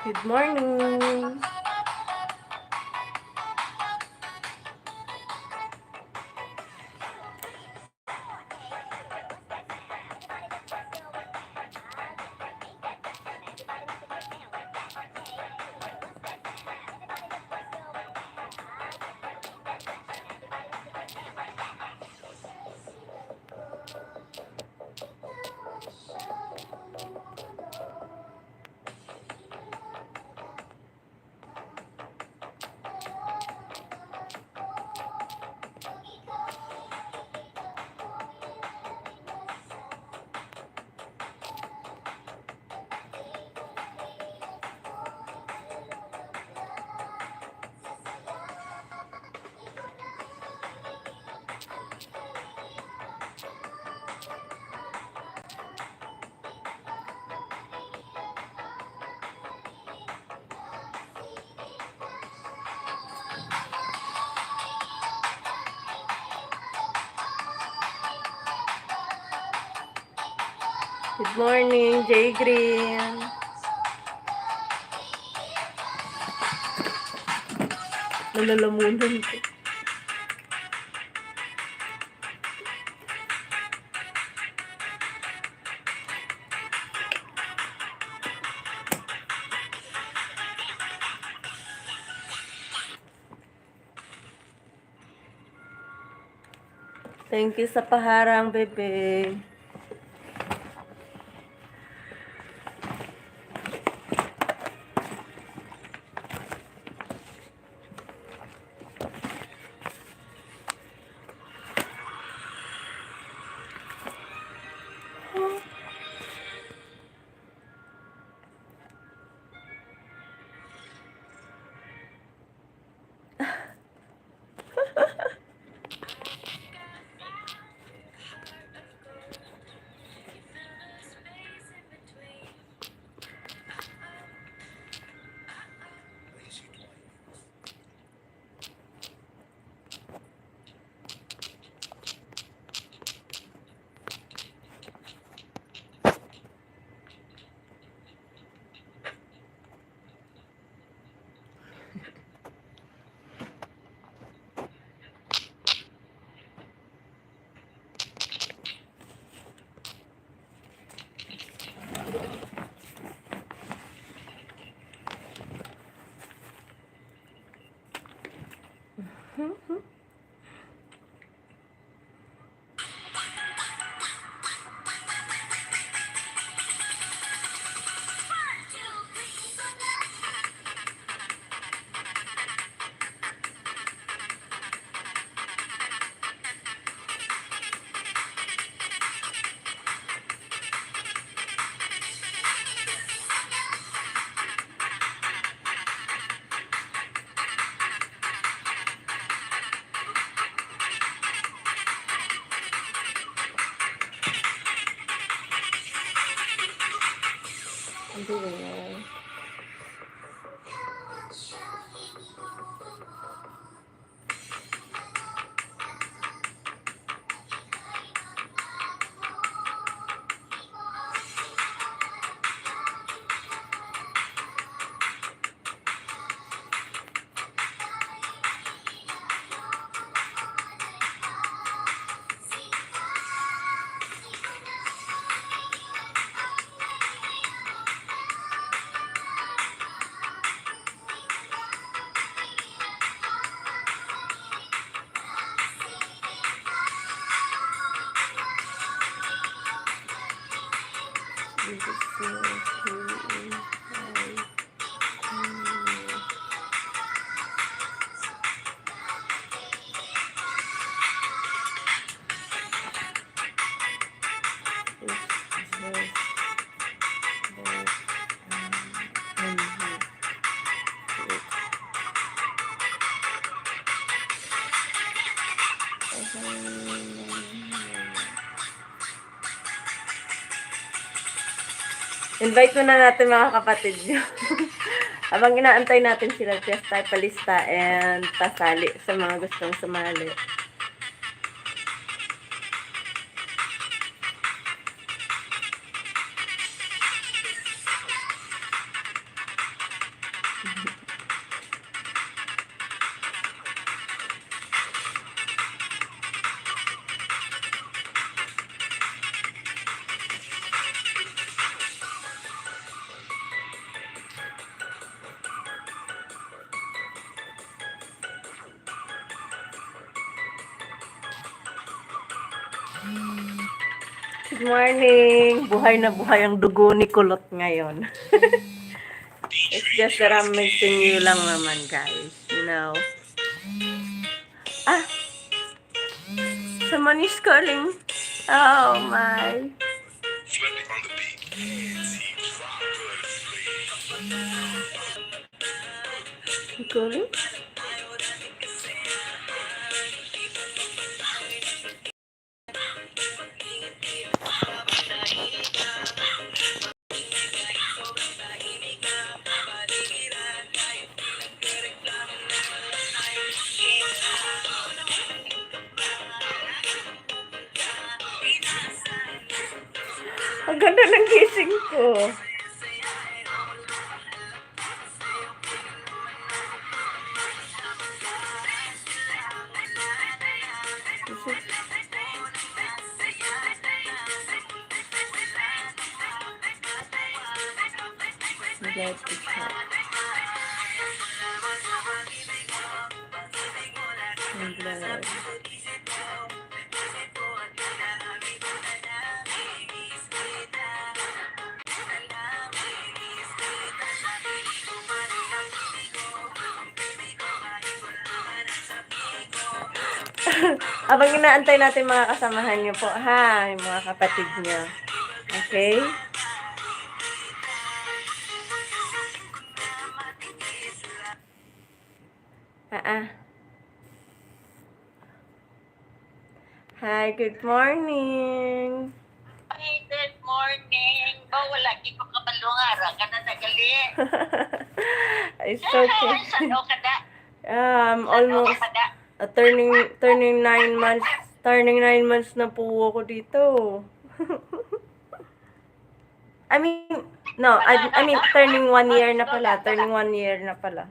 Good morning. Good morning, Jay Green. Nalalamunan ko. Thank you sa paharang, bebe. Hindi ganyan. Invite muna natin mga kapatid nyo. Habang inaantay natin sila, just tayo palista and pasali sa mga gustong sumali. Good morning! Buhay na buhay ang dugo ni Kulot ngayon. It's just that I'm missing you lang naman, guys. You know. Ah! Someone is calling. Oh my. You calling? Ang ganda ng gising ko. Glad to chat. I'm glad. Abang inaantay natin mga kasamahan niyo po, ha? Yung mga kapatid niyo. Okay? Hi, good morning. Hi, good morning. Wala ko kabalungara ka na nagali. It's okay. Sano ka na? Almost turning 9 months. Turning 9 months na po ako dito. I mean, turning 1 year na pala. Turning 1 year na pala.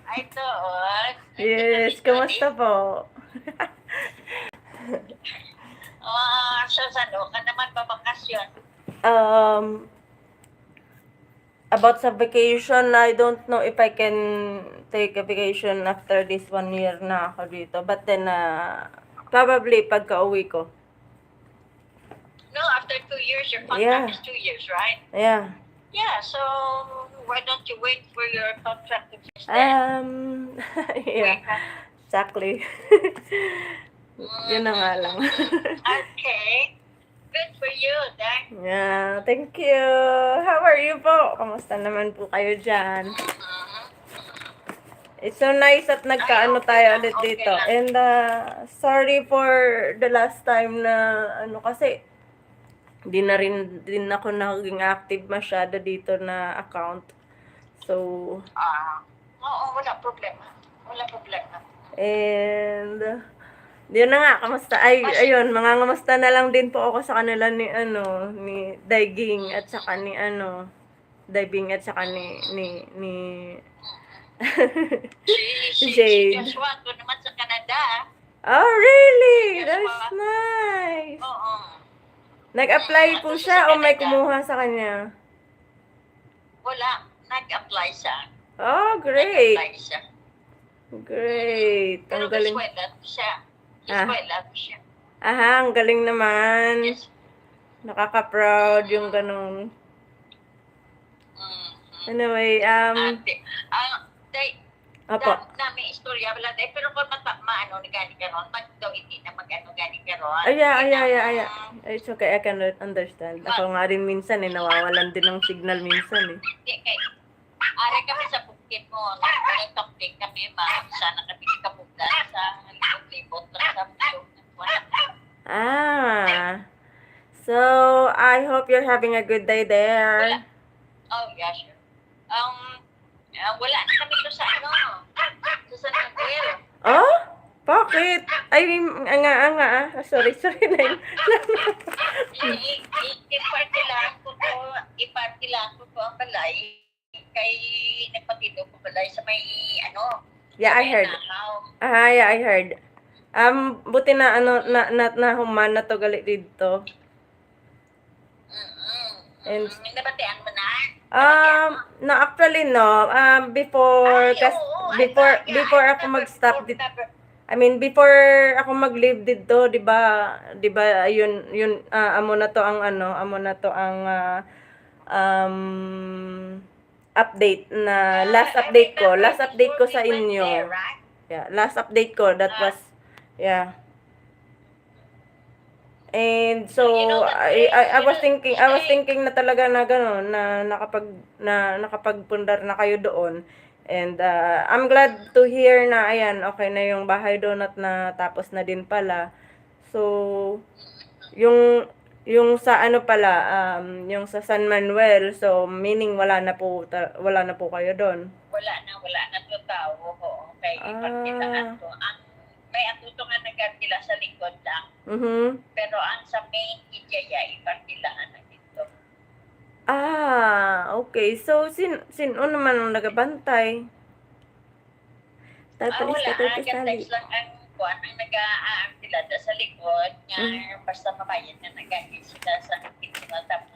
Ay, doon. Yes, kamusta po? So, sano ka naman babakasyon? About sa vacation, I don't know if I can take a vacation after this 1 year na ako dito. But then, probably pagka-uwi ko. No, after 2 years, your contract Yeah. is 2 years, right? Yeah. Yeah, so why don't you wait for your contract to finish then? Yeah, exactly. Yun na nga lang. Okay. Good for you, then. Yeah, thank you. How are you po? Kamusta naman po kayo dyan? It's so nice at nagkaano tayo ulit dito. And sorry for the last time na kasi din ako naging active masyado dito na account. So, Oo, wala problema. Wala problema. and yun na nga, kamusta? Ayun, mangangamusta na lang din po ako sa kanila ni Daiging at saka ni Daiging at saka ni Si Jade. Joshua, doon naman sa Canada. Oh, really? That's nice. Oo. Nag-apply po siya o may kumuha sa kanya? Wala. Nag-apply siya. Oh, great. Nag-apply siya. Great. Pero Ang galing. eskwela siya. Eskwela siya. Aha, ang galing naman. Yes. Nakaka-proud yung ganun. Anyway, Apo. Dami istorya wala tayo. Pero kung maano ni gani karon, daw hindi na magano gani karon. Ay. It's okay, I can understand. Ako nga rin minsan nawawalan din ng signal minsan eh. Hindi kay are kami sa bukid mo. Nag-talking kami, sana kami kapuga sa libot lang sa bukid. So I hope you're having a good day there. Oh, yeah, sure. Wala na kami to sa sa San Miguel. Oh? Bakit? Ay, sorry na yun. I-party lang ko ang balay. kay nagpatido ko balay sa may ano. Yeah, I may heard. nahaw. Yeah, I heard. Buti na na human na to gali dito. And Nabatian mo na? no, actually no. Before before ako mag-stop dito. I mean, before ako mag-leave dito, 'di ba? 'Di ba yun amo na to ang update na last update ko sa inyo. Yeah, last update ko that was yeah. And so I was thinking na talaga na gano'n na nakapagpundar na kayo doon. And I'm glad to hear na ayan, okay na yung bahay doon at natapos na din pala. So yung sa ano pala, yung sa San Manuel, so meaning wala na po kayo doon. Wala na to tao. Oo, kay ipartilaan to. May atuto nga nagkatila sa likod lang. Pero ang sa main ijaya ipartilaan na dito. Okay. So sino naman ang nagabantay? Wala. Text lang ang kuwan ang nag-aartila sa likod nga basta mabayad na nag-aartila sila sa kitchen tapos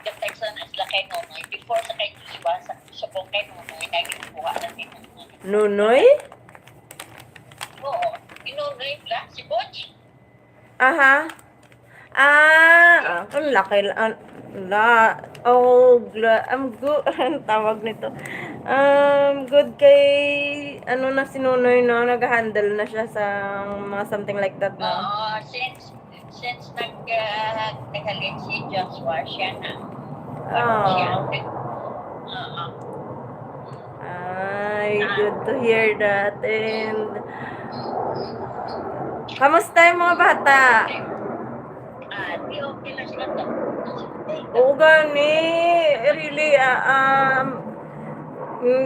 text lang sila kay Nonoy before sa kay Joshua sa subong kay Nonoy nagkuha na din. Nunoy? Oo. Nonoy lang si Butch. Aha. Ang laki I'm good. Ang tawag nito. Good kay ano na si Nunoy, no? Nag-handle na siya sa mga something like that, no? Oo, since naghalin si Joshua siya na. Ay, good to hear that. And kamusta yung mga bata? Di okay na sila to. Oo, gani. Really,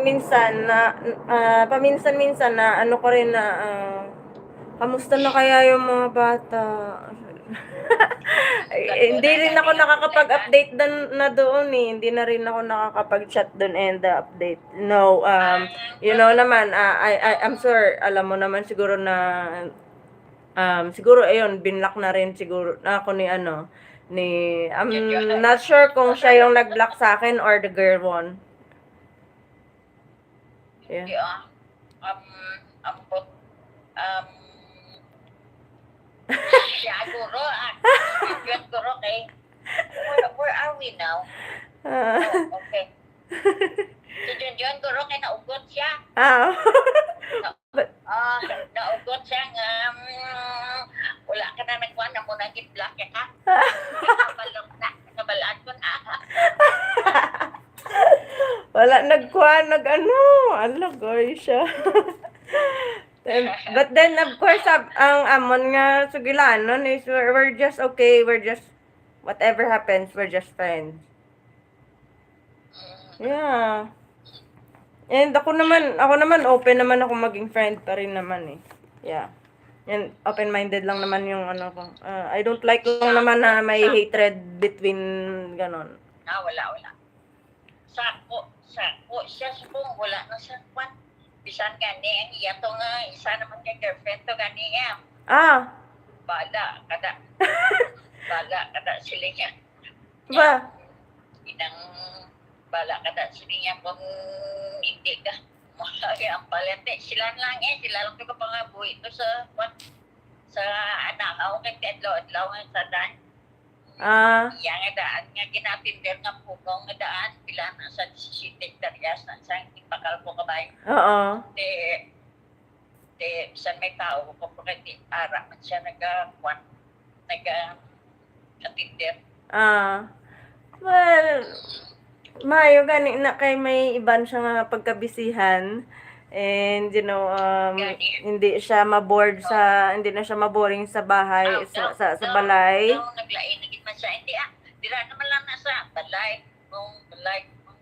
minsan na paminsan-minsan na ano ko rin na kamusta na kaya yung mga bata? Hindi rin ako nakakapag-update na doon eh. Hindi na rin ako nakakapag-chat doon and update. No, you know naman, I'm sure, alam mo naman siguro na siguro ayun, binlock na rin siguro ako ni I'm not sure kung siya yung nag-block sa akin or the girl one. Yeah. Siya guro, yun guro kay, where are we now? Okay. So yun guro kay naugot siya. Naugot siya nga, wala ka na nagkuhan na muna git-block ka. Nakabalaan ko na. Wala alagoy siya. But then of course ang amon nga sugilanon is we're just okay, we're just whatever happens, we're just friends. Yeah. And ako naman open naman ako maging friend pa rin naman eh. Yeah. And open-minded lang naman yung ano ko. I don't like lang naman na may hatred between ganon. Wala. Sako siya subong wala na siya kwan. Bisan gani ang iya to nga isa naman kay girlfriend to gani niya. Bala kada sila niya. Ba? Inang bala kada sila niya kung hindi ka. Ang palete sila lang to kapangabuhi to sa kwan. Sa anak kay adlaw sa daan. Yang daan nga ginapinder nga pugong nga daan pila na sa 17 hektaryas na sa ipakal ko kabay. Oo. Bisan may tao ko po kay ara man siya nag-atinder. Well, mayo gani na kay may iban siya nga pagkabisihan. And hindi siya maboard hindi na siya maboring sa bahay sa balay. Naglain nagit man siya hindi dira naman lang na sa balay. Kung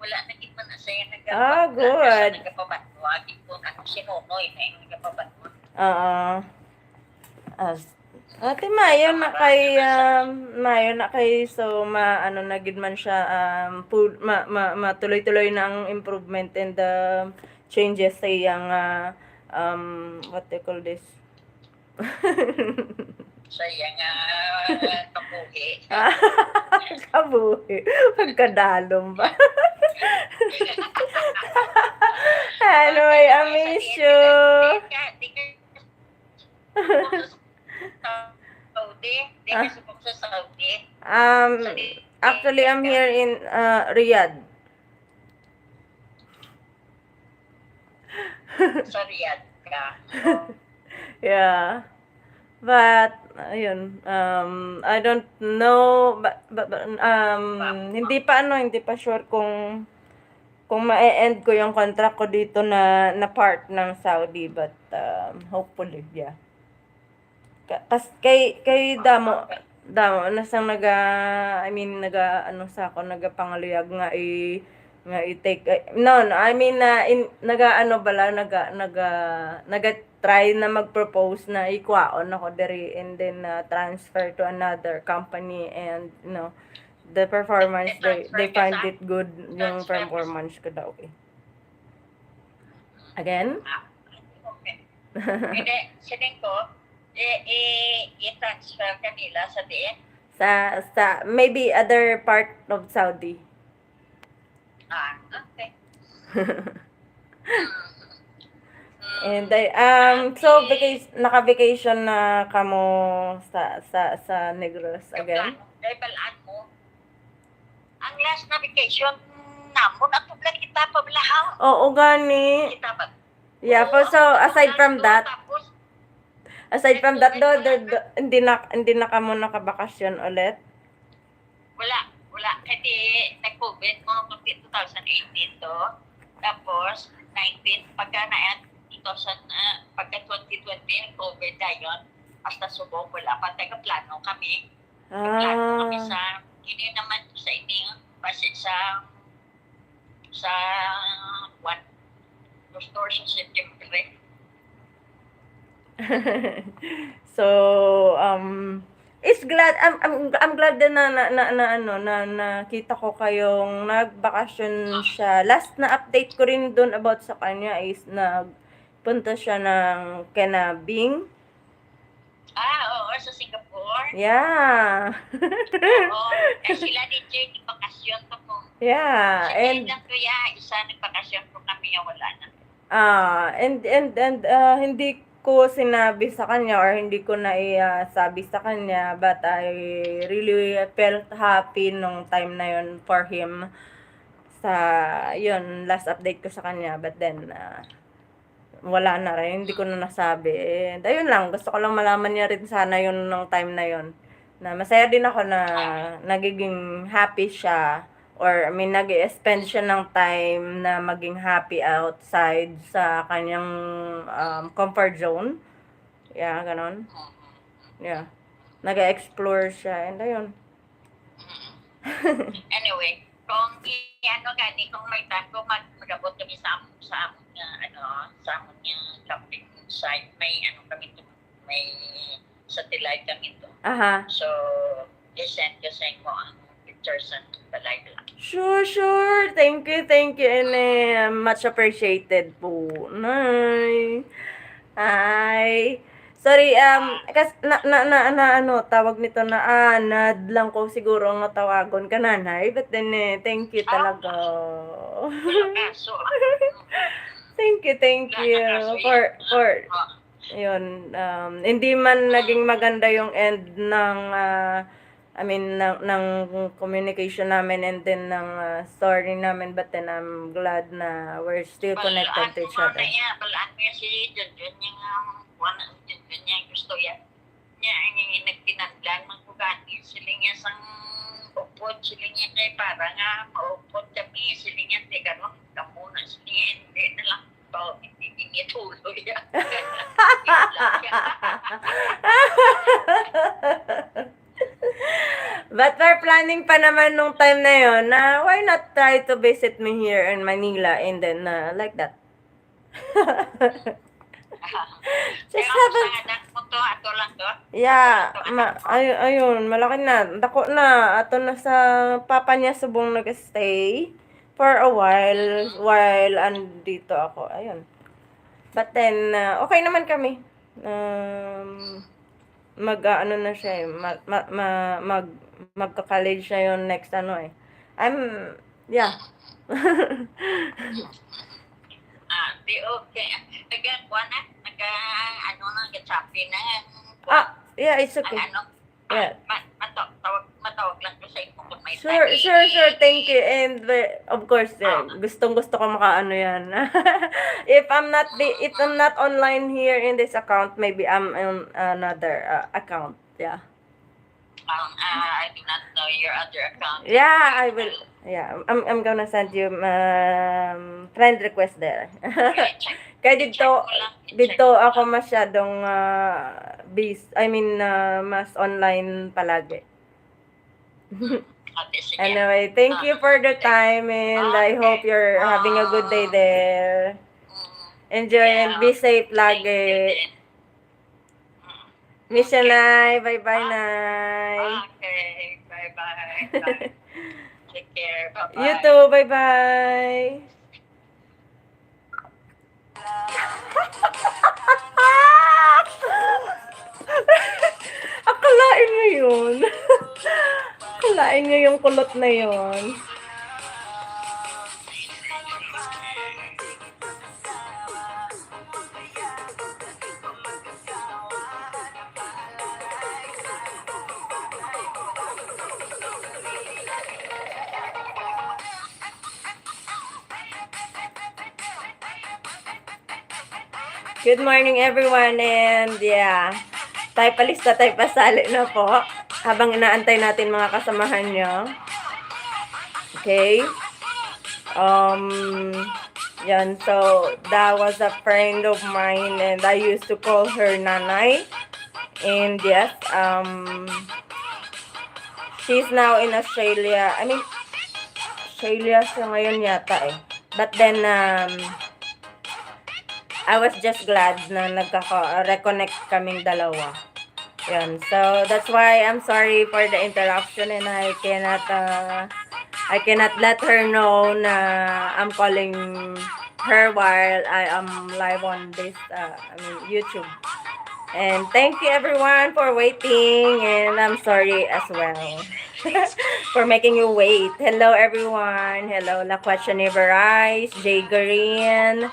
wala nagit man na siya good. Nagapabatwag ko na sinunoy na yung nagapabatwag. Ate Mayo na kay Mayo na kay so ano na gid man siya matuloy-tuloy na ang improvement and the changes sa iyang what they call this. Saya nga kabuhi. Kabuhi. Pagkadalom ba? Anyway, I miss you. Saudi? Di ka subok sa Saudi? Actually, I'm here in Riyadh. Sa Riyadh ka. Yeah. But ayun, I don't know hindi pa sure kung ma-e-end ko yung contract ko dito na part ng Saudi, but hopefully, yeah. Kay Damo nasang nagapangaluyag nga i-take no, I mean naga-try na mag-propose na ikwaon ako diri and then transfer to another company, and the performance they find it good yung performance ko daw again. Okay. Hindi, sining ko, i-transfer ka nila sa diin? Sa maybe other part of Saudi. Okay. And so naka-vacation na kamo sa Negros again? Dahil balaan mo, ang last na vacation namon at tublan kita pablahaw. Oo, gani. Kita ba? Yeah, so aside from that, hindi na kamo nakabakasyon ulit? Wala. Kasi nag-COVID mo 2018 to. Tapos, 19, pagka 2020, COVID na yun. Hasta subok, wala pa. Plano kami. Plano kami sa, hindi naman sa ining, kasi sa gusto sa September. So, I'm glad din na nakita ko kayong nagbakasyon siya. Last na update ko rin doon about sa kanya is nagpunta siya ng Kenabing. Oo, sa Singapore. Yeah. Oo, sila ni Jay, bakasyon ko po. Yeah, and lang kuya, isa nagbakasyon ko kami, wala na. And hindi ko sinabi sa kanya or hindi ko na sabi sa kanya, but I really felt happy nung time na yun for him sa yun last update ko sa kanya, but then wala na rin, hindi ko na nasabi. And ayun lang, gusto ko lang malaman niya rin sana yun nung time na yun, na masaya din ako na nagiging happy siya, or I mean nag-spend siya ng time na maging happy outside sa kanyang comfort zone. Yeah, ganon. Yeah. Nag-explore siya, and ayun. Anyway, kung gani, kung may time ko mag-abot kami sa amon nga camping site, may kami to, may satellite kami to. Aha. So, i-send ko sa inyo ang pictures ng balay lang. Sure. Thank you. And much appreciated po. Nay. Hi. Sorry, kasi tawag nito na nad lang ko siguro ang natawagon ka nanay. But then, thank you talaga. So, Thank you for yun, hindi man naging maganda yung end ng ng communication namin and then ng story namin, but then I'm glad na we're still connected to each other. Balaan mo yan si Junjun yung gusto yan. Yung nagtinandang magkugani, siling yan sang upod, siling yan kay para nga maupod kami, siling yan di ganun, kamuna, siling yan, hindi na lang ito, hindi tuloy yan. But we're planning pa naman nung time na yon na why not try to visit me here in Manila and then like that. Just Kaya have sa a... anak mo to, ato lang to. Yeah, ayun, malaki na. Dako na. Ato na sa papa niya subong nag-stay for a while andito ako. Ayun. But then, okay naman kami. Ano na siya eh, magka-college siya yon next ano eh. Yeah. Di okay. Nagkuha na, ano na, nag-choppy na. Yeah, it's Ang okay. ano, Yeah. matawag lang ko sa imo kung may Sure, time. sure. Thank you. And of course, gustong-gusto ko makaano 'yan. If I'm not online here in this account, maybe I'm on another account. Yeah. I do not know your other account. Yeah, I will. Yeah, I'm gonna send you friend request there. Okay, check. Kaya I-check mo lang, i-check dito mo ako lang. masyadong mas online palagi. Okay, sige. Anyway, thank you for the time and I hope you're having a good day there. Enjoy and be safe Thank you lagi. din. Miss you, Nay. Bye-bye, Nay. Okay, bye-bye. Bye. Take care. Bye-bye. You too. Bye-bye. Akalain mo yun. Akalain nyo yung kulot na yun. Good morning everyone and yeah, tayo palista, tayo pasali na po habang inaantay natin mga kasamahan nyo. Okay. Yan, so that was a friend of mine and I used to call her Nanay. And yes, she's now in Australia. I mean, Australia siya ngayon yata eh. But then, I was just glad na reconnect kaming dalawa. Yan. So, that's why I'm sorry for the interruption and I cannot let her know na I'm calling her while I am live on this, YouTube. And thank you everyone for waiting and I'm sorry as well for making you wait. Hello everyone. Hello La Questionable Rice, Jay Green,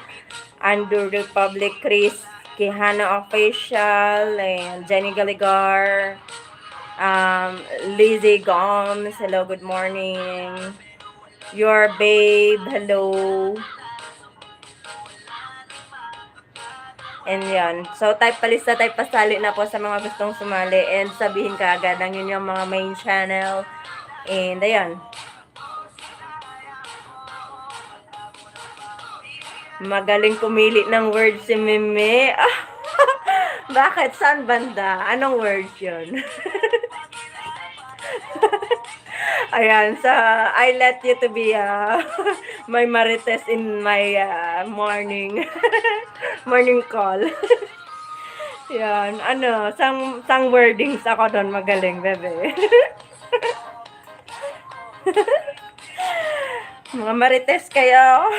Andrew Republic, Chris Kihana Official, and Jenny Galigar, Lizzie Gomes, hello, good morning. Your babe, hello. And yan. So, type palista, type pasali na po sa mga gustong sumali and sabihin kaagad ang inyong mga main channel. And ayan. Magaling pumili ng words si Mimi. Bakit? Saan banda? Anong words yun? Ayan, so I let you to be my marites in my morning morning call. Yan, sang wordings ako doon magaling, bebe. Mga marites kayo.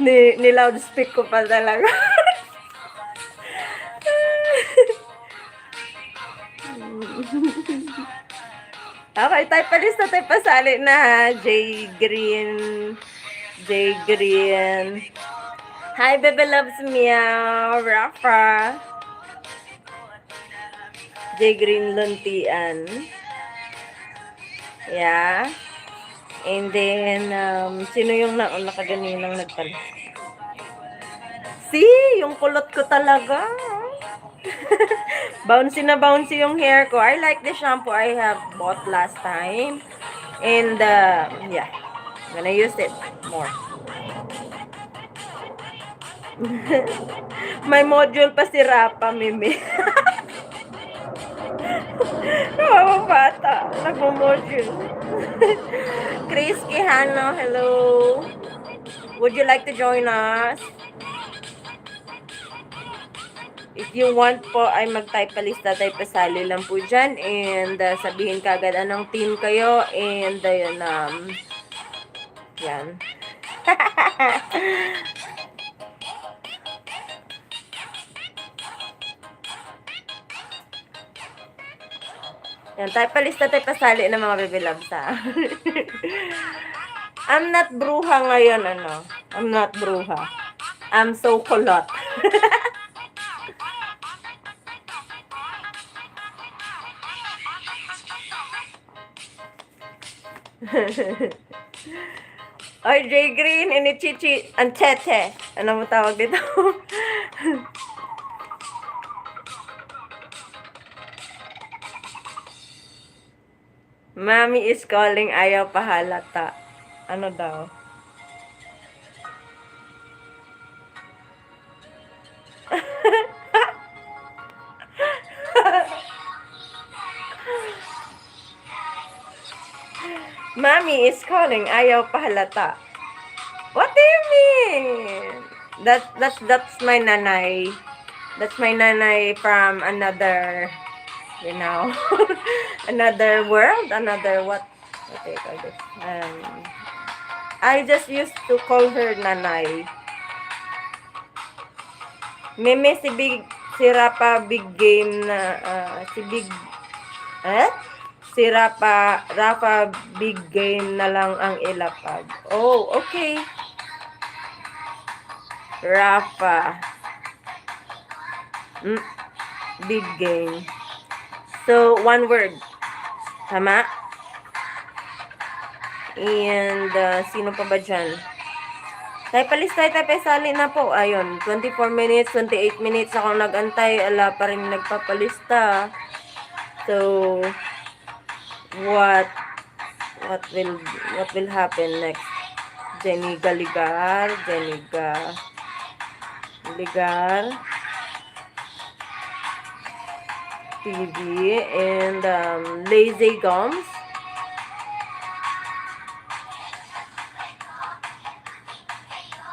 ni loudspeak ko pa talaga. Okay, tayo palista, tayo pasali na. Jay Green. Hi, Bebe Loves Meow. Rafa. Jay Green Luntian. Yeah. And then, sino yung nakaganinang nagpala? Yung kulot ko talaga. Bouncy na bouncy yung hair ko. I like the shampoo I have bought last time. And, yeah. I'm gonna use it more. May module pa si Rapa, Mimi. Mga bata. Nagmo-module. Chris Quijano, hello. Would you like to join us? If you want po ay mag-type palista, type pasali lang po dyan. And sabihin kagad anong team kayo. And yan. Yan, type palista, type pasali ng mga baby loves ha. I'm not bruha ngayon, ano. I'm not bruha. I'm so kulot. Oy, Jay Green, Inichichi, Anchete. Ano mo tawag dito? Mommy is calling, ayaw pahalata. Ano daw? Mommy is calling, ayaw pahalata. What do you mean? That's my nanay. That's my nanay from another, you know, another world, another what do you call this? I just used to call her nanay. Meme si Rapa Big Game na si Rafa Big Game na lang ang ilapag. Oh, okay. Rafa. Big Game. So, one word. Tama? And, sino pa ba dyan? Tayo palistay, tayo sali na po. Ayun, 24 minutes, 28 minutes ako nag-antay. Ala pa rin nagpapalista. So, what will happen next? Jenny Galigar TV and Lazy Gums.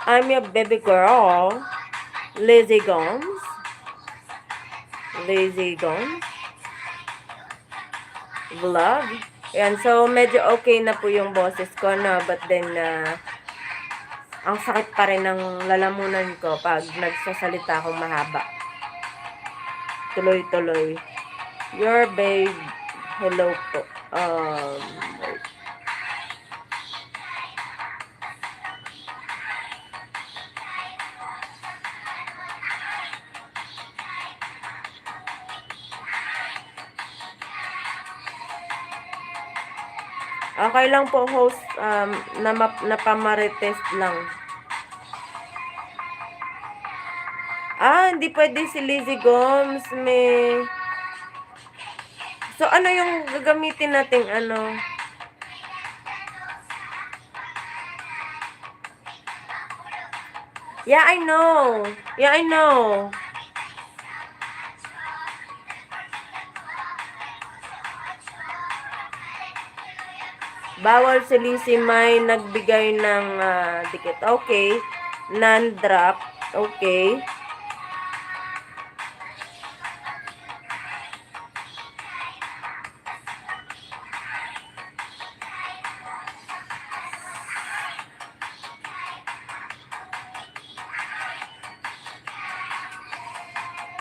I'm your baby girl. Lazy Gums. Vlog. Yan, so medyo okay na po yung boses ko, no? But then, ang sakit pa rin ng lalamunan ko pag nagsasalita akong mahaba. Tuloy-tuloy. Your babe. Hello po. Okay lang po, host, napamarites lang. Hindi pwede si Lizzie Gomes, may... So, ano yung gagamitin nating ano? Yeah, I know. Bawal si Lizzie May nagbigay ng dikit. Okay. Non-drop. Okay.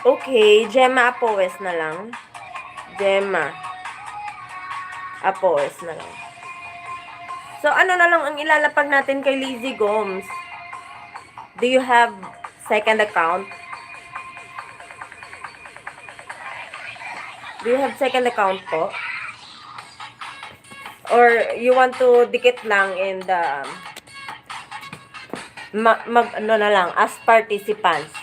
Okay, Gemma Apoes na lang. Gemma Apoes na lang. So, ano na lang ang ilalapag natin kay Lizzie Gomes? Do you have second account? Do you have second account po? Or you want to dikit lang and ano na lang, as participants?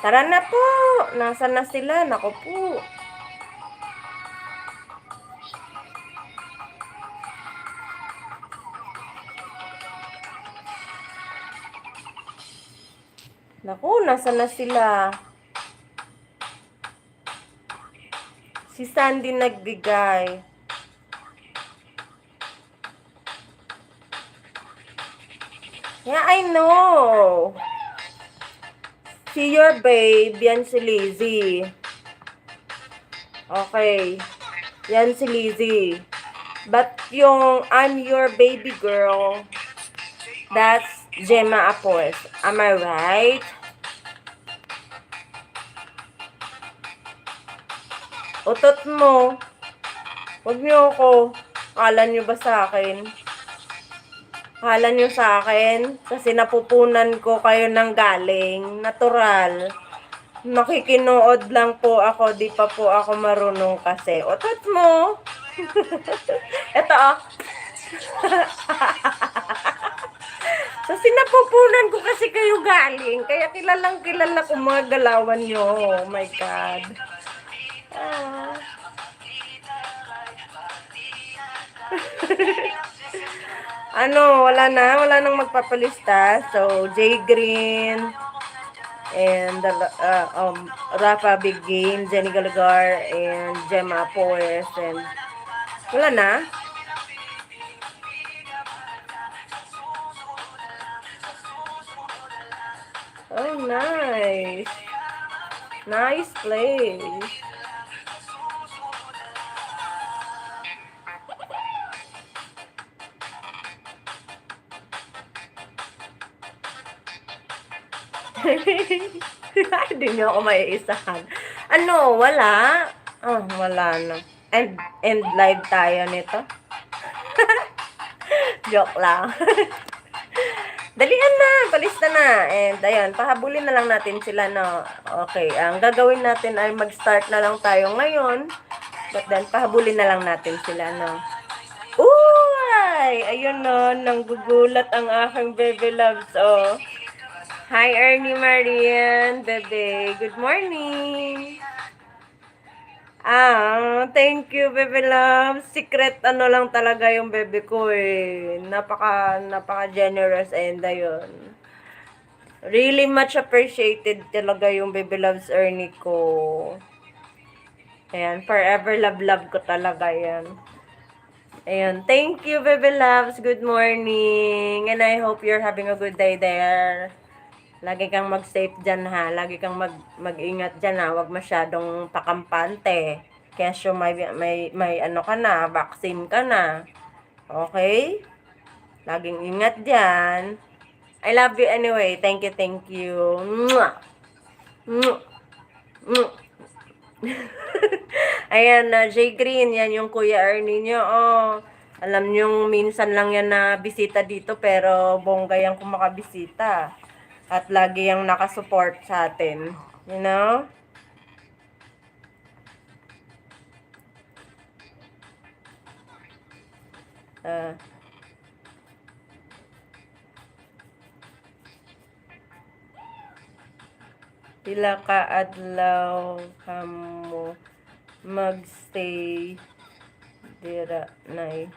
Tara na po. Nasaan na sila? Naku po. Naku, nasaan na sila? Si Sandy nagbigay. Yeah, I know. See your babe. Yan si Lizzie. Okay. Yan si Lizzie. But yung I'm your baby girl, that's Gemma Apos. Am I right? Utot mo. Huwag niyo ako. Akala niyo ba sa akin? Akala niyo sa akin? Kasi napupunan ko kayo ng galing. Natural. Nakikinood lang po ako. Di pa po ako marunong kasi. Utot mo. Ito ah. Kasi napupunan ko kasi kayo galing. Kaya kilalang kilala ko mga galawan nyo. Oh my God. Ah. Ano, wala nang magpapalista. So, Jay Green, and Rafa Big Game, Jenny Galagar, and Gemma Poes, and wala na. Oh, nice. Nice place. Hindi niyo ako maiisahan. Ano, wala. Oh, wala na. End live tayo nito. Joke lang. Dalian na, palista na. And ayun, pahabulin na lang natin sila, no. Okay, ang gagawin natin ay mag-start na lang tayo ngayon. But then, pahabulin na lang natin sila, no. Uy! Ayun, no, nanggugulat ang aking baby loves, oh. Hi, Ernie Marian, bebe. Good morning. Thank you, baby love. Secret ano lang talaga yung bebe ko eh. Napaka generous and ayun. Really much appreciated talaga yung baby loves Ernie ko. Ayan, forever love ko talaga yan. Ayan, thank you, baby loves. Good morning. And I hope you're having a good day there. Lagi kang mag-safe dyan ha. Lagi kang mag-ingat dyan ha. Huwag masyadong pakampante. Kesyo may ano ka na, vaccine ka na. Okay? Laging ingat dyan. I love you anyway. Thank you, thank you. Mwah! Mwah! Mwah! Ayan, Jay Green, yan yung Kuya Ernie nyo. Oh, alam nyo, minsan lang yan na bisita dito, pero bongga yan kung makabisita. At lagi yung nakasupport sa atin. You know? Pila ka adlaw kamo magstay dira nay.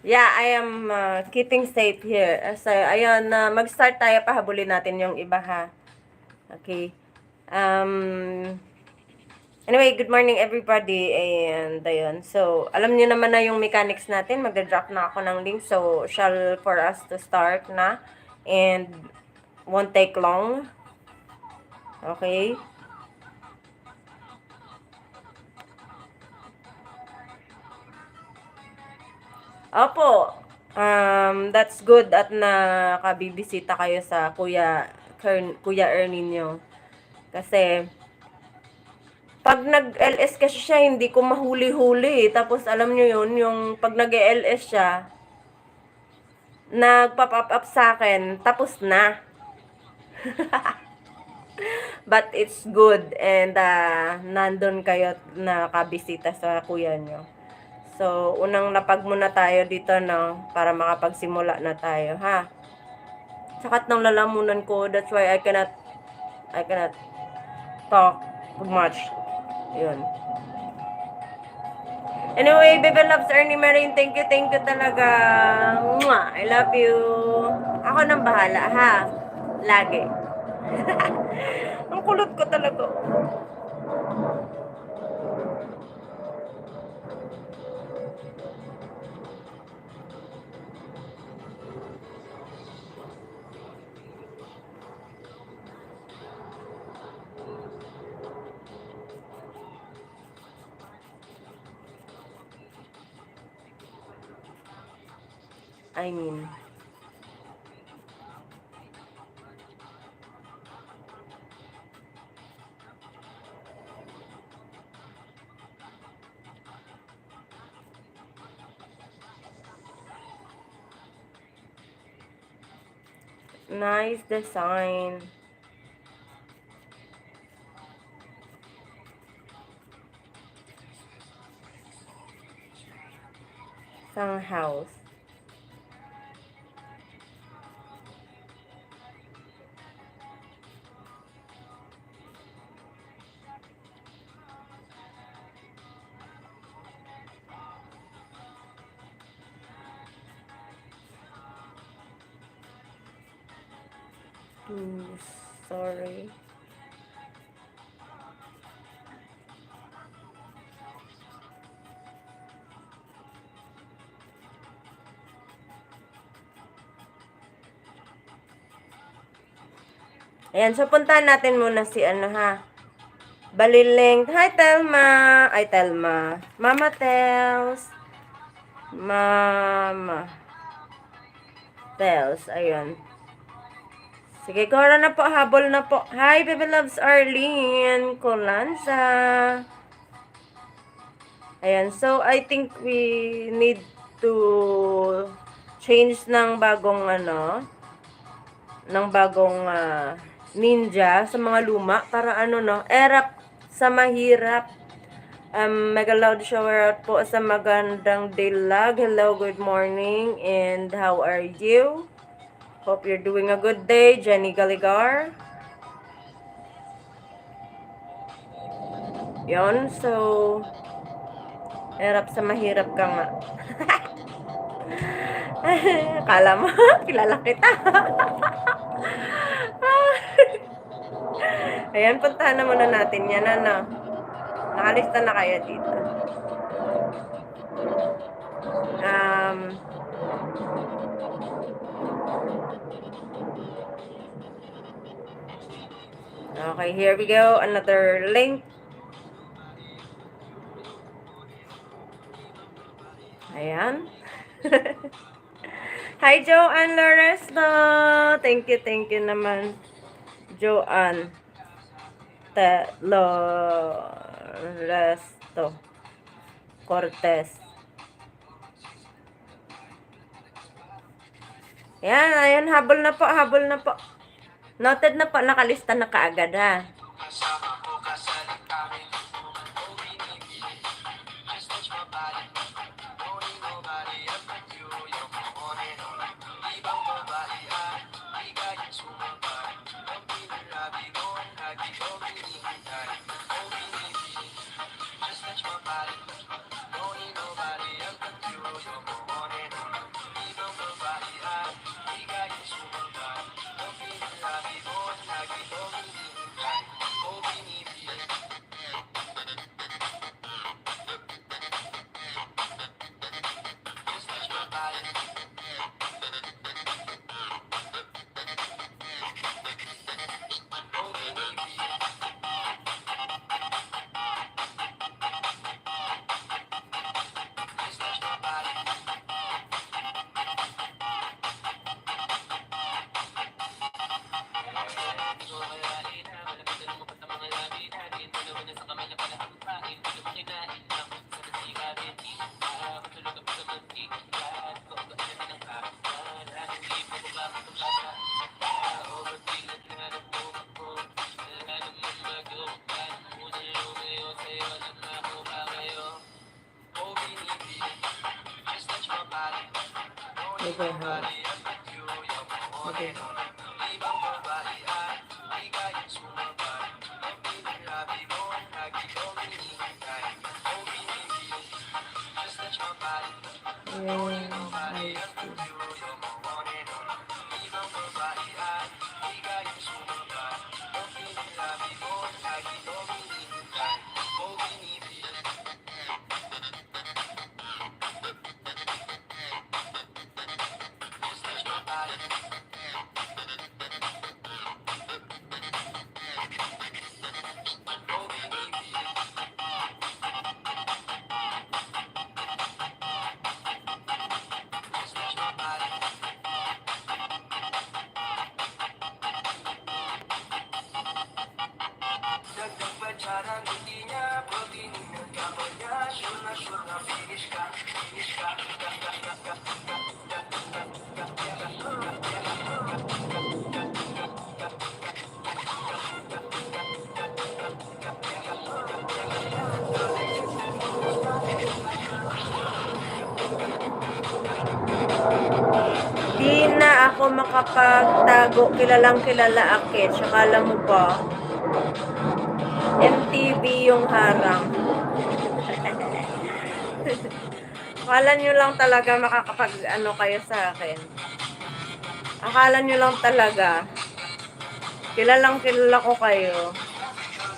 Yeah, I am keeping safe here. So, ayun, mag-start tayo, pahabulin natin yung iba ha. Okay. Anyway, good morning everybody. And ayun, so, alam niyo naman na yung mechanics natin. Magda-drop na ako ng link. So, shall for us to start na. And won't take long. Okay. Opo, that's good at nakabibisita kayo sa Kuya Ernie nyo. Kasi, pag nag-LS kasi siya, hindi ko mahuli-huli. Tapos, alam nyo yun, yung pag nag-LS siya, nagpa-pop up sa akin, tapos na. But it's good and nandun kayo nakabisita sa kuya nyo. So, unang lapag muna tayo dito, no? Para makapagsimula na tayo, ha? Sakat ng lalamunan ko. That's why I cannot talk too much. Yun. Anyway, baby loves Ernie Marine, thank you talaga. Mwah! I love you. Ako nang bahala, ha? Lagi. Ang kulot ko talaga. I mean, nice design. Sang house. Sorry. Ayan, so puntahan natin muna si ano, ha? Baliling. Hi, Telma. Ay, Telma. Mama Tels. Mama Tels. Ayun. Sige, kora na po. Habol na po. Hi, baby loves Arlene. Colanza. Ayan. So, I think we need to change ng bagong ano, ng bagong ninja sa mga luma para ano, no, erap sa mahirap. Mega loud shower out po sa magandang dilag. Hello, good morning, and how are you? Hope you're doing a good day, Jenny Galigar. Yon, so, erap sa mahirap ka nga. Kala mo, kilala kita. Ayan, puntahan na muna natin yan, ano. Nakalista na kayo dito. Okay, here we go. Another link. Ayan. Hi, Joanne Loresto. Thank you naman. Joanne Loresto Cortez. Ayan, habol na po. Noted na po, nakalista na kaagad, ha. Sige, ha. Sige. I see. Di na ako makapagtago, kilalang kilala akit. Tsaka alam mo ba, MTV yung harang. Akala nyo lang talaga makakapag ano kayo sa akin. Akala nyo lang talaga. Kilalang kilala ko kayo.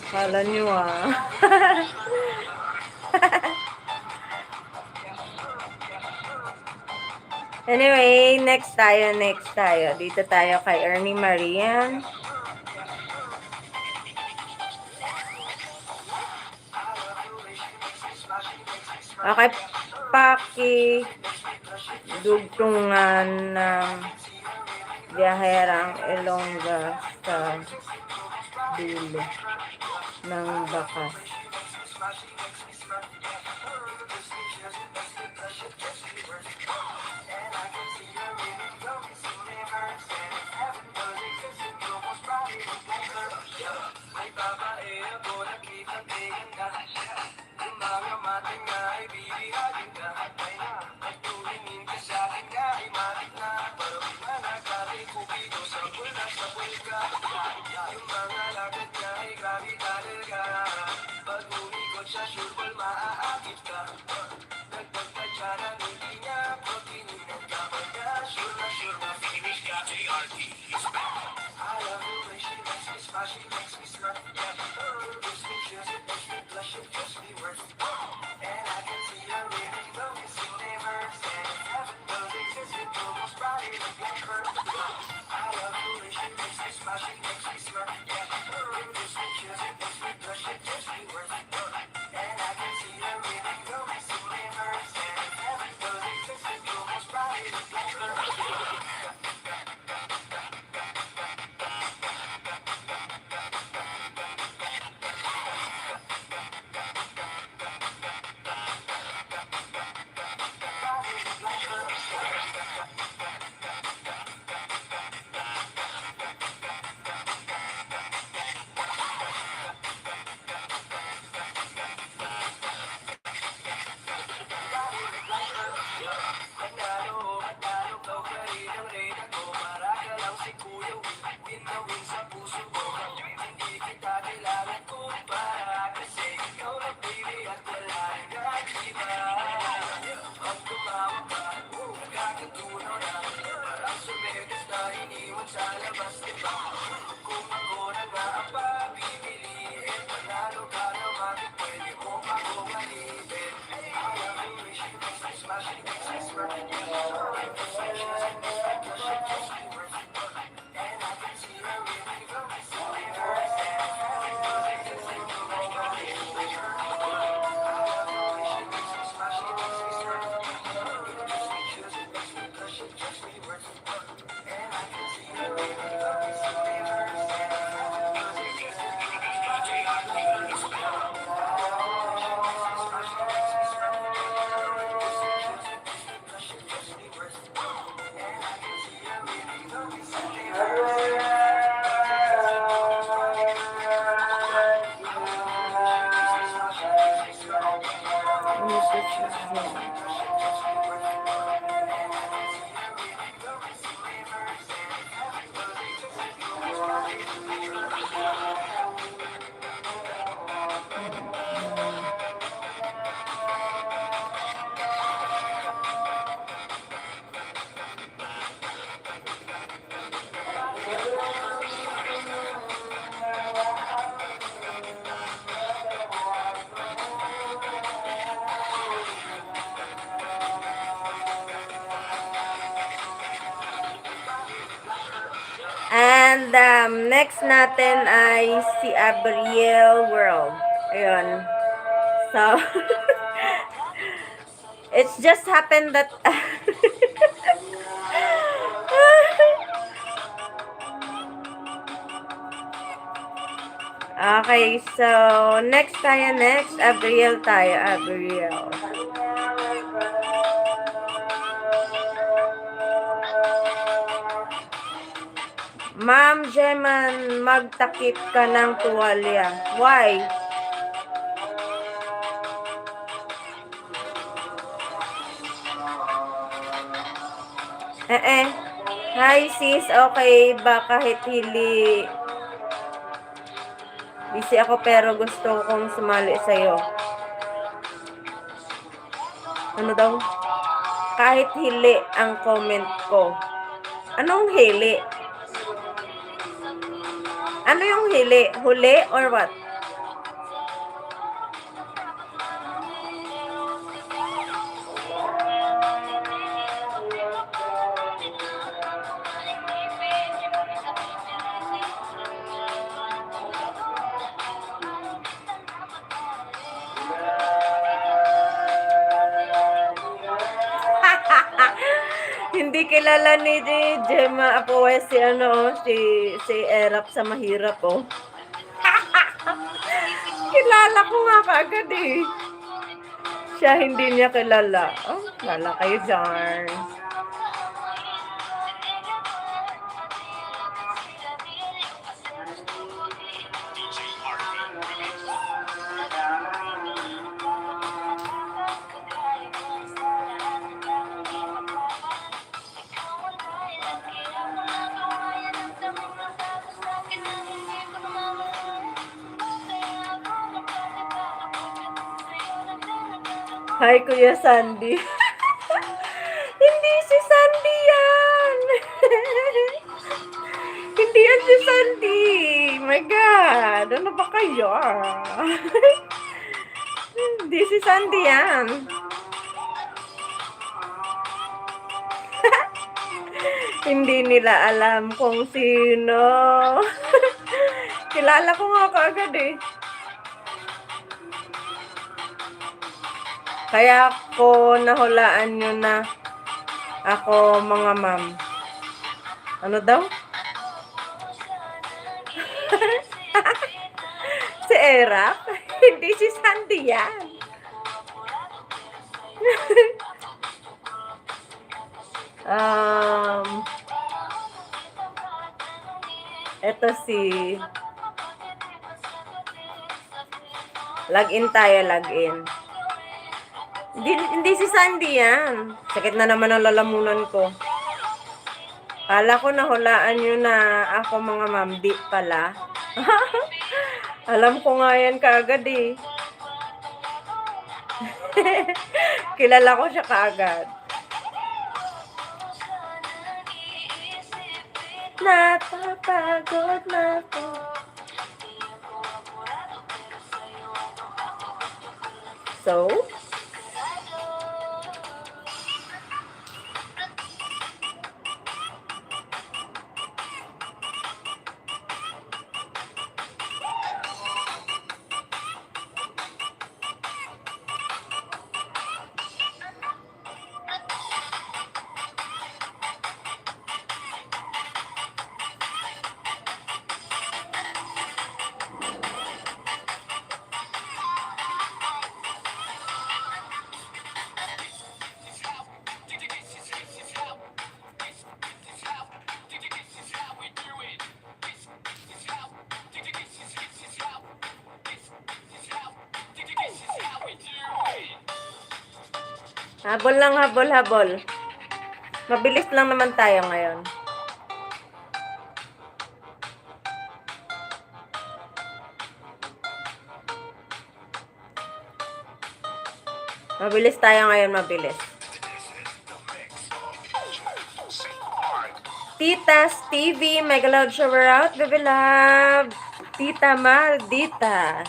Akala nyo ah. Anyway, next tayo. Dito tayo kay Ernie Marian. Okay, paki dugtungan ng biyaherang Ilongga sa dulo ng bakas. And next natin ay si Abriel World. Ayun. So, it's just happened that okay, so next tayo, Abriel tayo, Abriel. Ma'am Jeman, magtakip ka ng tuwalya. Why? Hi sis, okay ba kahit busy ako pero gusto kong sumali sa'yo. Ano daw? Kahit hili ang comment ko. Anong hili? Ano yung hili? Huli or what? Hindi kilala ni Gemma Apoes si si Erap sa mahirap oh. Kilala ko nga kaagad eh. Siya hindi niya kilala. Oh, wala kayo dyan. Hi, Kuya Sandy. Hindi si Sandy yan. Hindi yan si Sandy. My God. Ano ba kayo? Hindi si Sandy yan. Hindi nila alam kung sino. Kilala ko nga kaagad eh. Kaya ko nahulaan nyo na ako mga ma'am. Ano daw? Si Erap? Hindi si Sandy yan. Ito si login tayo, login. Hindi si Sandy yan. Sakit na naman ang lalamunan ko. Kala ko nahulaan nyo na ako mga ma'am. Di pala. Alam ko nga yan kaagad eh. Kilala ko siya kaagad. Napapagod na ako. So, habol lang, habol. Mabilis lang naman tayo ngayon. Mabilis tayo ngayon, mabilis. Tita's TV, mega loud shower out, baby love. Tita Maldita.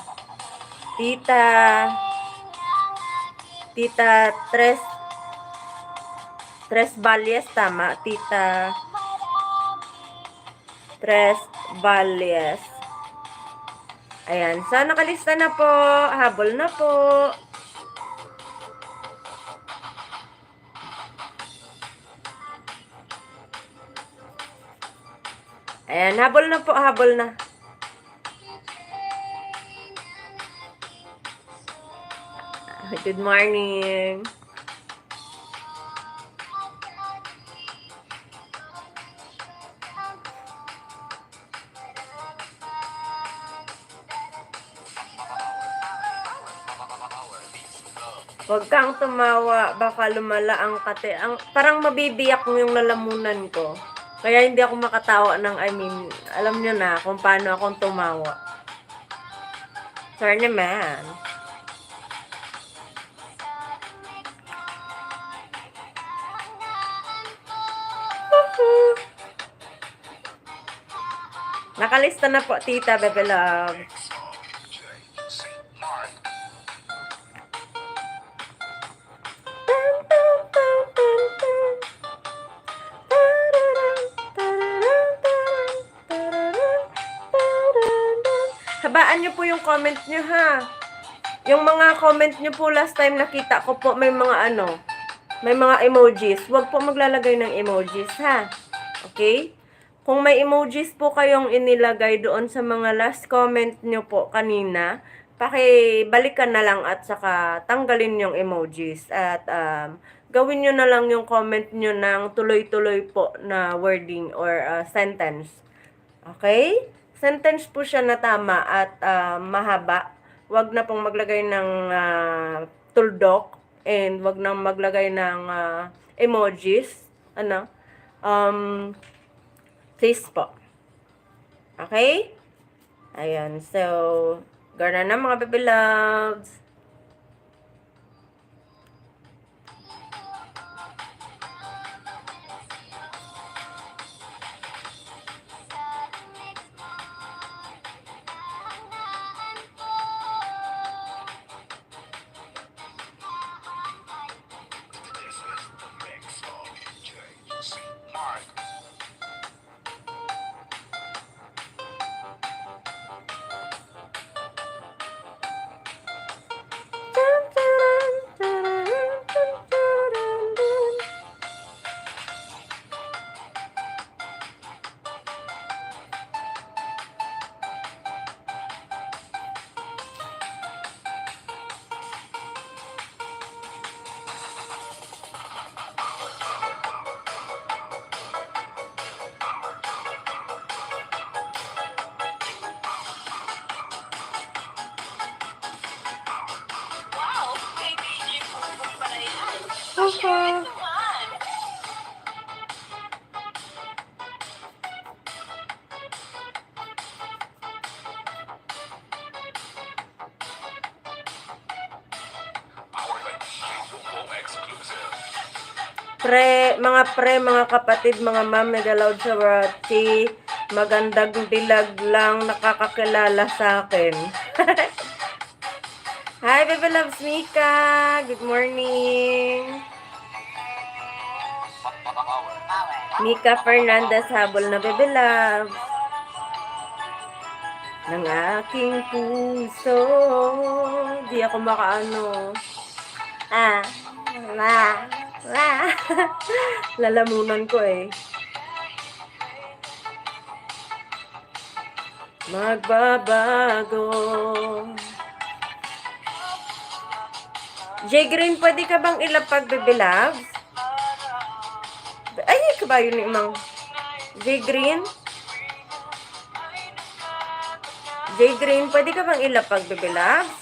Tita Tres Valles, tama. Tita Tres Valles. Ayan. So, nakalista na po. Habol na po. Ayan. Habol na po. Habol na. Good morning. Huwag kang tumawa, baka lumala ang kate. Parang mabibiyak mo yung lalamunan ko. Kaya hindi ako makatawa alam nyo na kung paano akong tumawa. Sorry naman. Nakalista na po, tita, bebe love. Habaan nyo po yung comment nyo, ha. Yung mga comment nyo po last time nakita ko po may mga may mga emojis. Huwag po maglalagay ng emojis, ha. Okay? Kung may emojis po kayong inilagay doon sa mga last comment nyo po kanina, pakibalikan na lang at saka tanggalin yung emojis. At gawin nyo na lang yung comment nyo ng tuloy-tuloy po na wording or sentence. Okay? Sentence po siya na tama at mahaba. Wag na pong maglagay ng tuldok and wag na maglagay ng emojis. Please po. Okay? Ayan. So, gana na mga baby loves. Okay. Mga kapatid, mga ma'am, mega loud sa Rati, magandang dilag lang nakakakilala sa akin. Hi, baby loves Mika. Good morning. Mika Fernandez, habol na baby love. Ng aking puso. Di ako makaano. Lalamunan ko eh. Magbabago. J Green, pwede ka bang ilapag, baby loves? Ay, kabayo ni Imang. J Green? J Green, pwede ka bang ilapag, baby loves?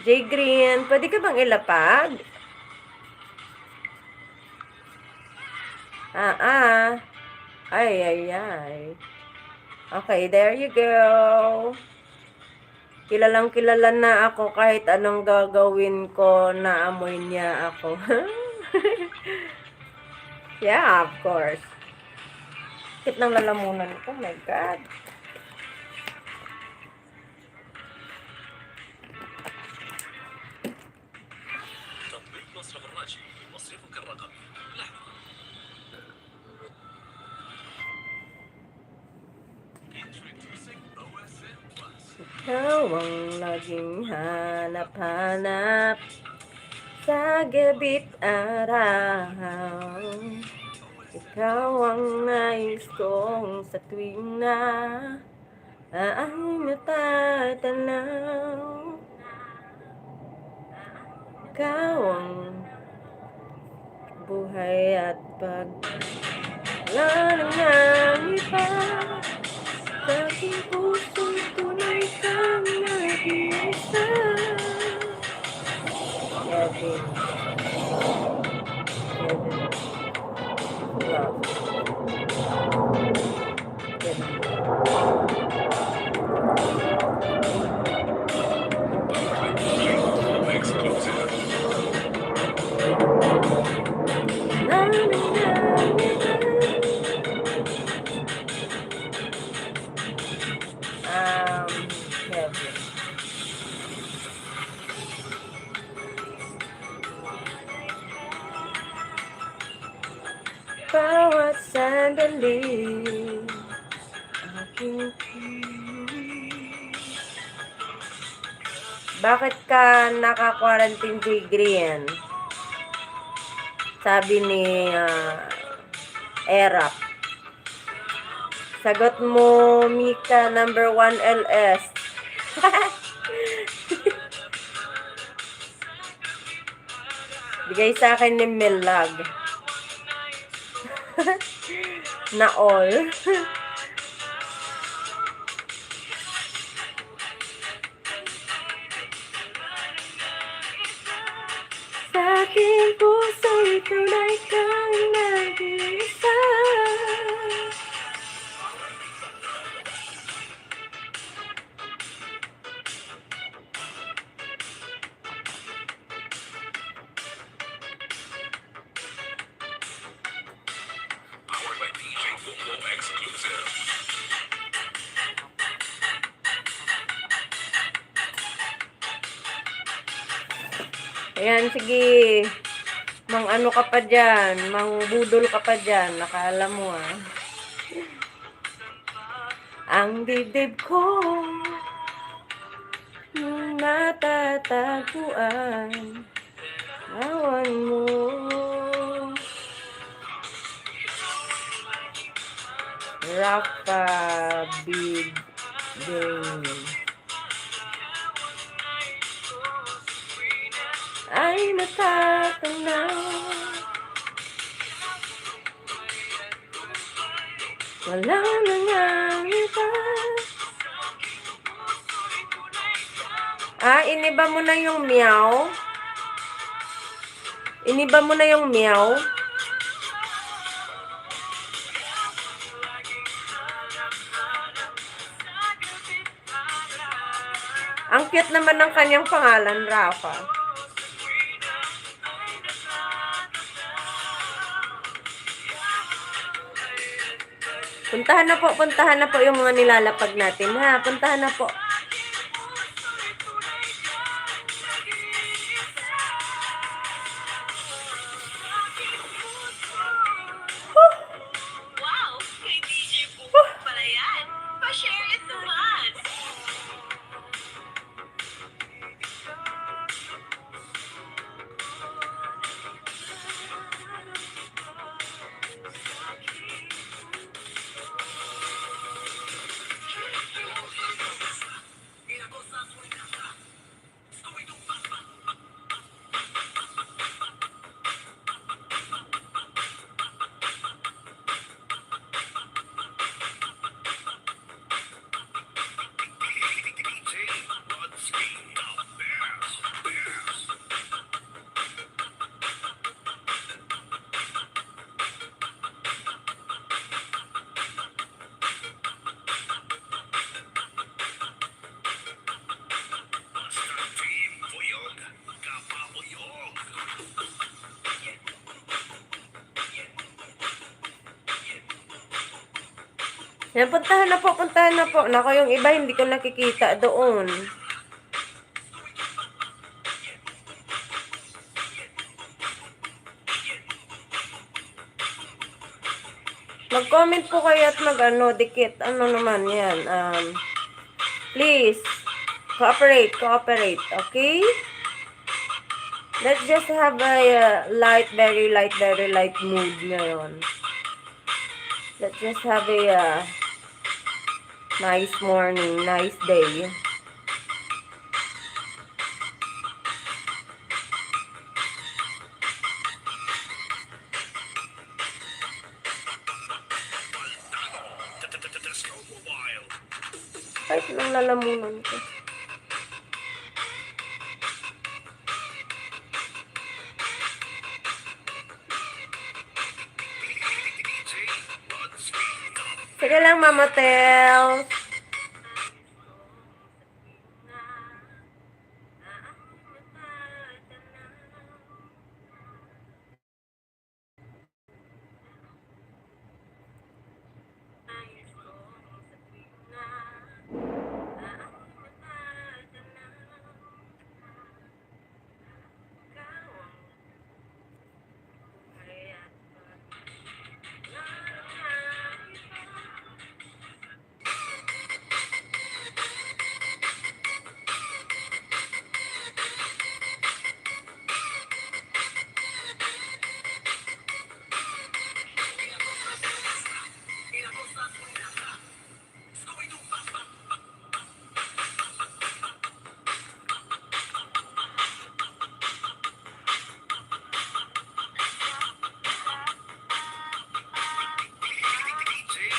J Green, pwede ka bang ilapag? Ay. Okay, there you go. Kilalang kilala na ako kahit anong gagawin ko, naamoy niya ako. Yeah, of course. Kit ng lalamunan ko, my God. تطبيق مصرف الراجي مصرفك الرقمي. لحظة. Introducing OSN Plus. Ikaw ang laging hanap-hanap sa gabi't araw. Ikaw ang nais kong sa tuwing na ay natatanaw. Ikaw ang buhay at pag wala nang iba sa aking puso'y tunay kang nag-iisa. Kevin. Love. Kevin. Exclusive. Na, na, na, Kevin. Bawat sandali aking Bakit ka naka-quarantine, Tigrian? Sabi ni Erap. Sagot mo, Mika, number 1 LS. Bigay sa akin ni Melag. Na all. Sa aking puso'y tunay kang nag-iisa. Powered by DJ Bobo Exclusive. Ayan, sige. Mang ano ka pa dyan. Mang budol ka pa dyan. Nakala mo Ang dibdib ko natataguan. Awan mo. Rafa Big Game. Ay natatanaw. Wala na nga iba. Iniba mo na yung meow. Iniba mo na yung meow. Ang cute naman ng kanyang pangalan, Rafa. Puntahan na po yung mga nilalapag natin, ha? Puntahan na po. Wow! Kay DJ Bobo pala yan. Pa-share it naman. Yan, puntahan na po, puntahan na po. Nako, yung iba hindi ko nakikita doon. Mag-comment po kayo at mag-ano, dikit. Ano naman yan. Please, cooperate, okay? Let's just have a very light mood ngayon. Let's just have a nice morning, nice day. Disco Mobile. Kahit nang lalamunan ko. DJ Budsky. Sige lang, Mama Tel.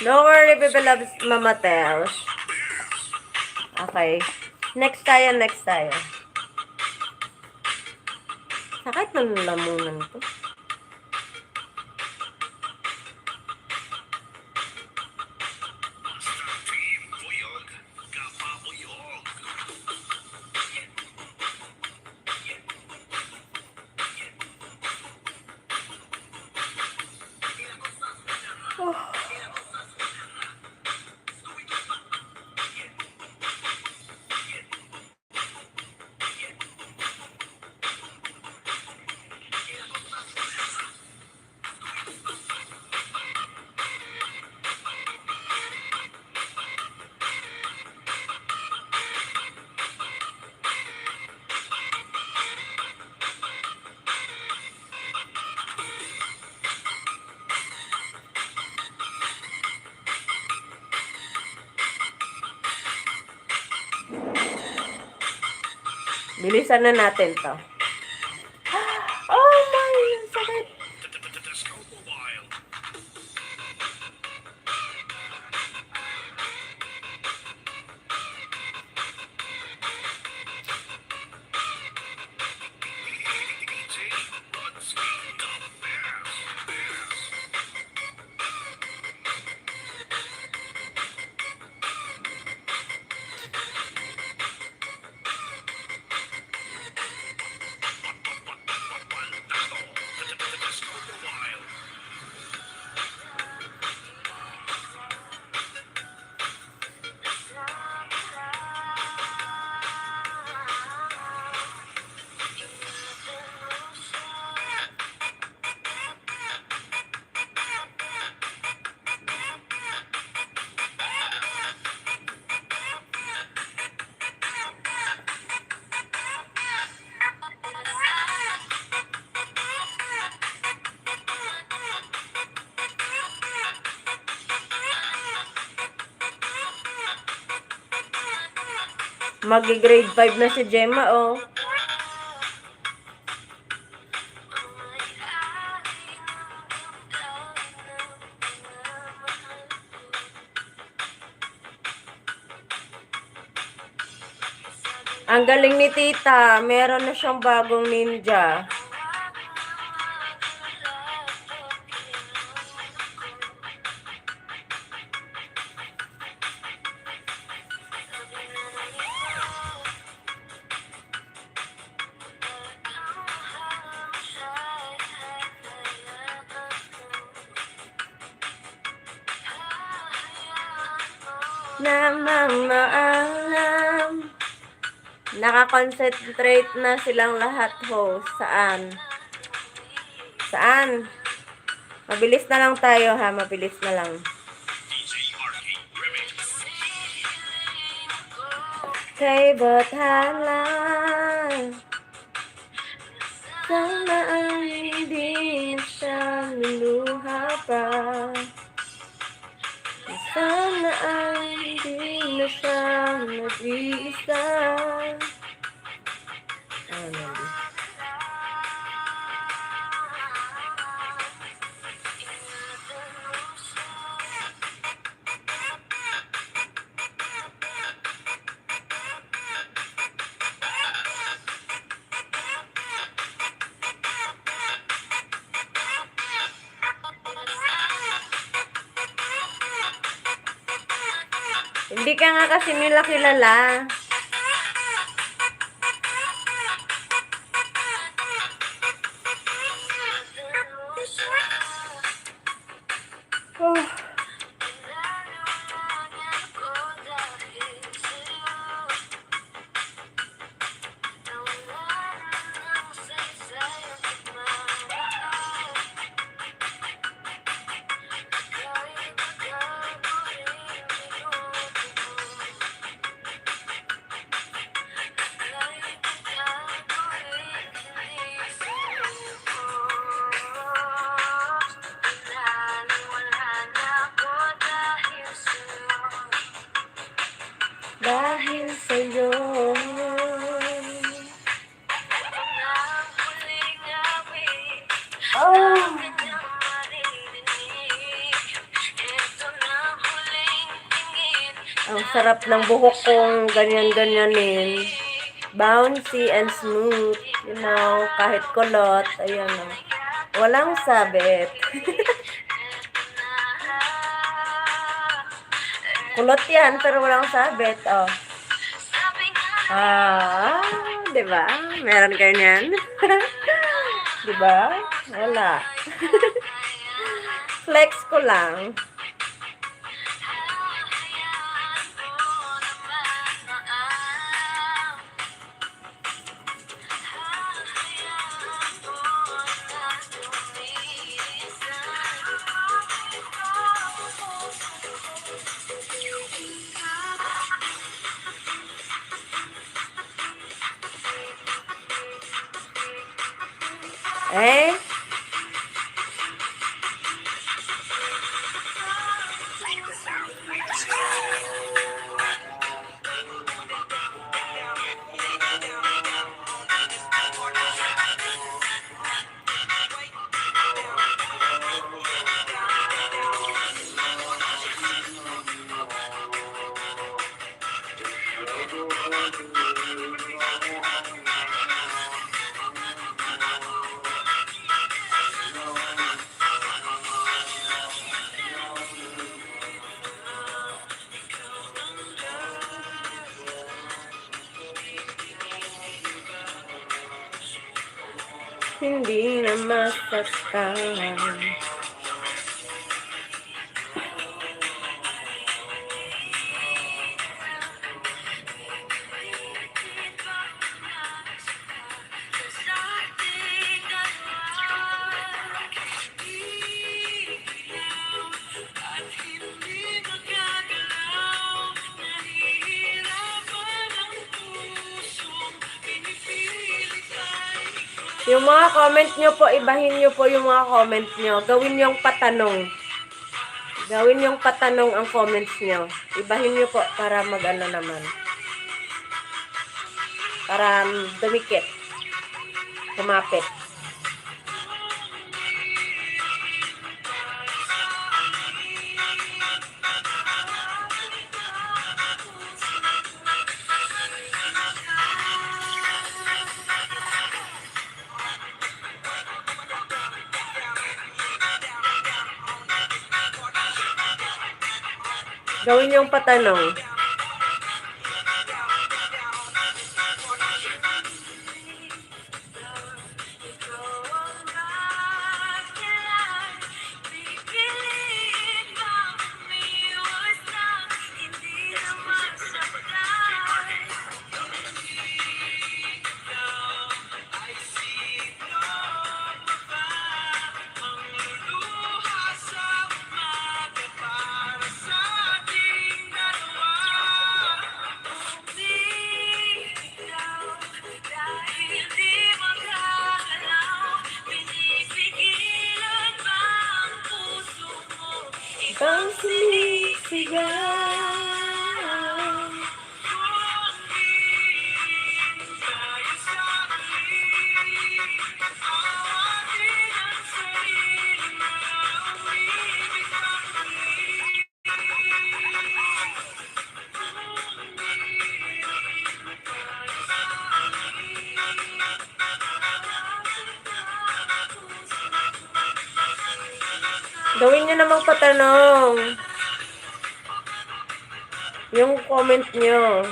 Don't worry, people loves Mama Tel. Okay. Next tayo. Sakit ng lamunan ko. Team Buyog. Kapabuyog. Bilisan na natin to. Oh my, sakit. Disco Mobile. DJ Budsky. The best. Disco Mobile. Magi-grade 5 na si Gemma, oh. Ang galing ni tita, meron na siyang bagong ninja. namang maalam. Nakakonsentrate na silang lahat, host. Saan? Saan? Mabilis na lang tayo, ha? Mabilis na lang. DJ RK Remix. Kay Batalan, sana ay hindi na siya luluha pa. Sana ay hindi na siya nag-iisa. Ano? Hindi ka nga kasi nila kilala. Oh. Dahil sa'yo. Oh. Ang sarap ng buhok kong ganyan-ganyanin. Bouncy and smooth. You know, kahit kulot. Ayan o. Walang sabit. Kulot yan, pero walang sabit. Oh. Ah, diba? Meron kayo niyan? Diba? Wala. Flex ko lang. Eh? Hindi na masaktan. Yung mga comment nyo po, ibahin nyo po yung mga comment nyo. Gawin yung patanong. Gawin yung patanong ang comments nyo. Ibahin nyo po para mag-ano naman. Para dumikit. Kumapit. Gawin yung patanong. sigaw. Gawin nyo namang patanong. Yung comment nyo.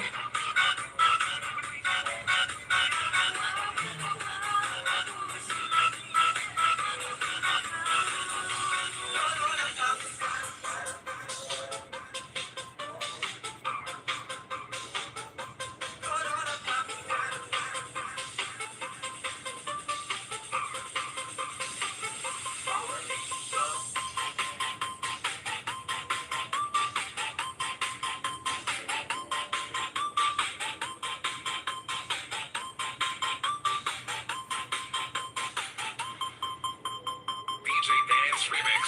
DJ Dance Remix.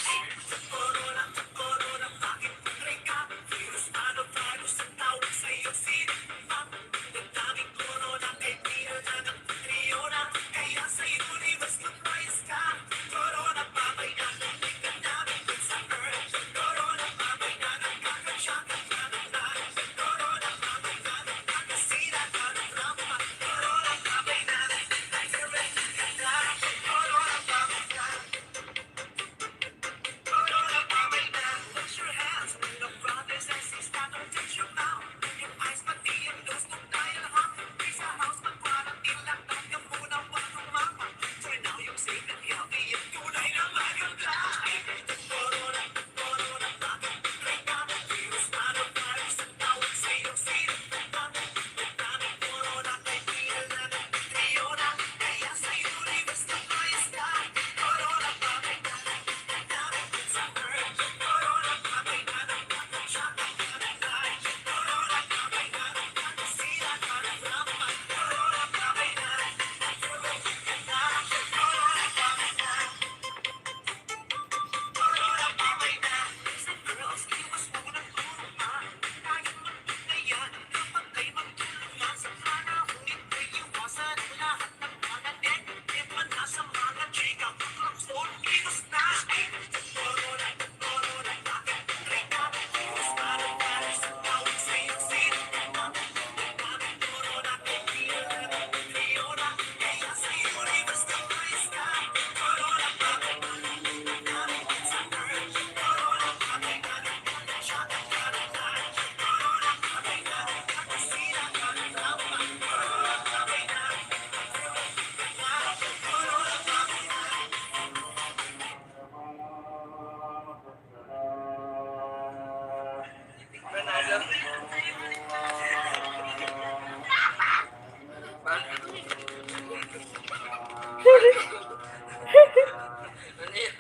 Ano yan?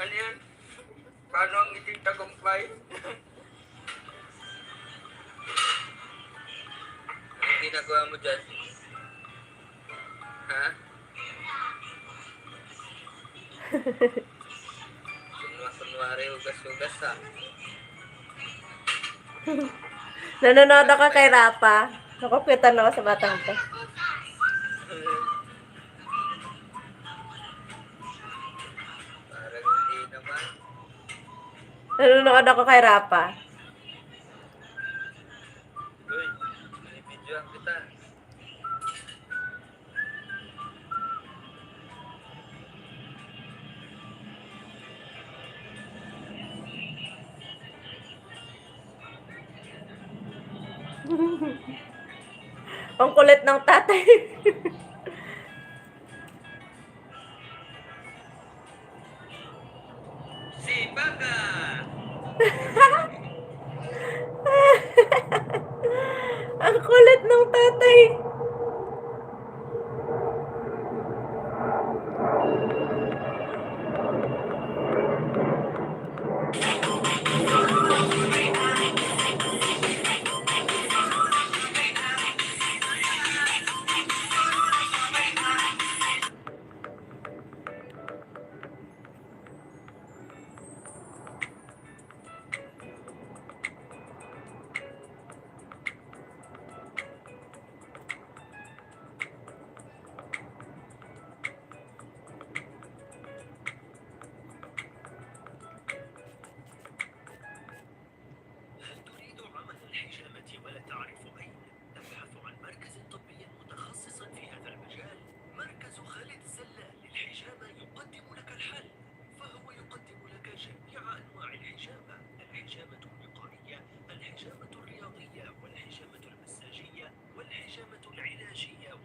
Ano yan? Paano ang iting tagumpay? Anong ginagawa mo dyan? Ha? Kunwari, ugas-ugas ha. Nanonood ako kay Rapa. Nakupitan ako sa batang to. Parang hindi naman. Nanonood ako kay Rapa. Uy, binibidyoan kita. Ang kulit ng tatay. Si Baka! Ang kulit ng tatay.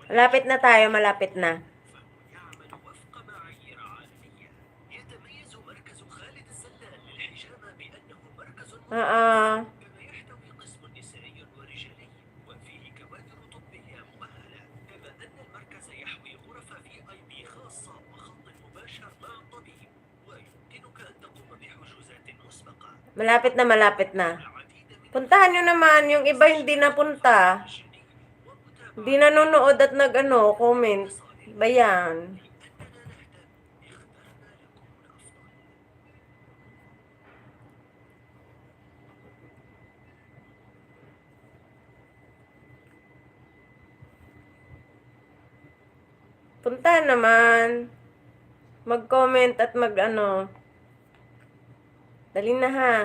Malapit na tayo, malapit na. يعمل وفق معايير عالمية. يتميز مركز خالد السلال للحجامة بأنه مركز كما يحتوي قسم نسائي ورجالي وفيه كوادر طبية مؤهلة، كما أن المركز يحوي غرف VIP خاصة وخط مباشر مع الطبيب، ويمكنك أن تقوم بحجوزات مسبقة. Malapit na, malapit na. العديد من Puntahan nyo naman, yung iba hindi napunta. Hindi nanonood at comment. Ba yan? Puntahan naman. Mag-comment at Dali na ha.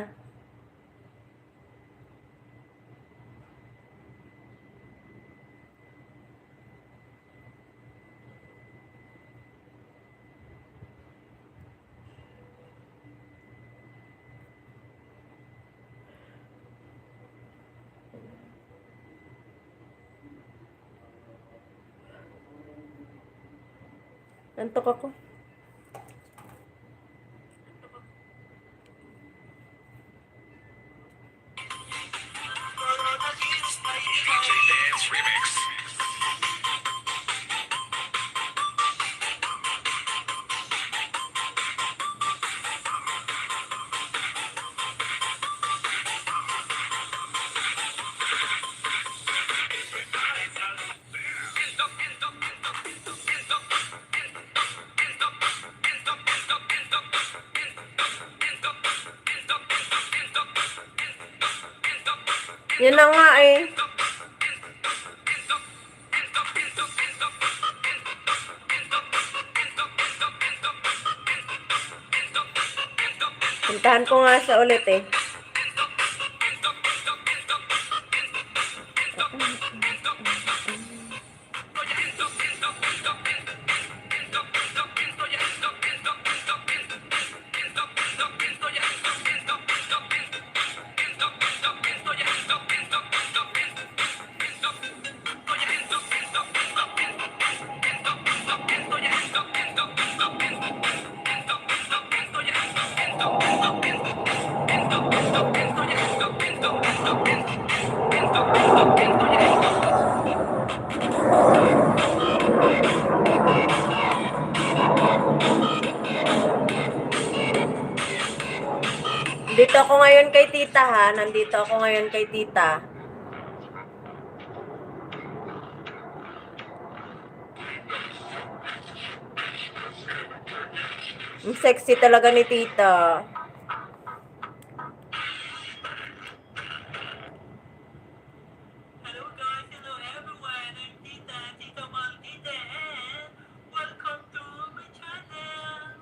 Antok ako. DJ Dance Remix. Yun na nga eh. Puntahan ko nga siya ulit eh. Dito ako ngayon kay tita ha. Nandito ako ngayon kay tita. Ang sexy talaga ni tita. Hello guys, hello everyone. I'm Tita Maldita, and welcome to my channel.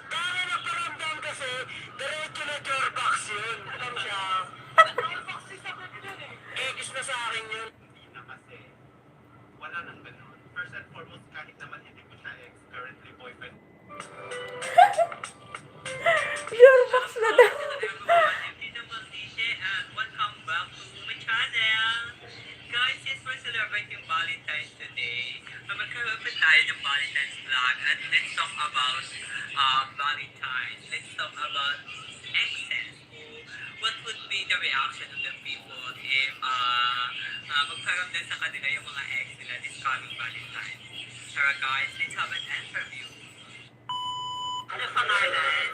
Dahil naparamdam kasi, diretso na Jorbox yun. Alam siya. Jorbox is sagot yun eh. Egis na sa akin yun. Na kasi wala nang ganun. First and foremost, kahit naman hindi ko siya ex, currently boyfriend. Jorbox na daw. I'm Tita Maldita, and welcome back to my channel. Guys, since we're celebrating Valentine's today, magkaroon pa tayo ng Valentine's vlog, and let's talk about Valentine's. Let's talk about exes. What would be the reaction of the people if magkaroon din sa kanila yung mga ex nila this coming Valentine's? Tara guys, let's have an interview. Ano pangalan?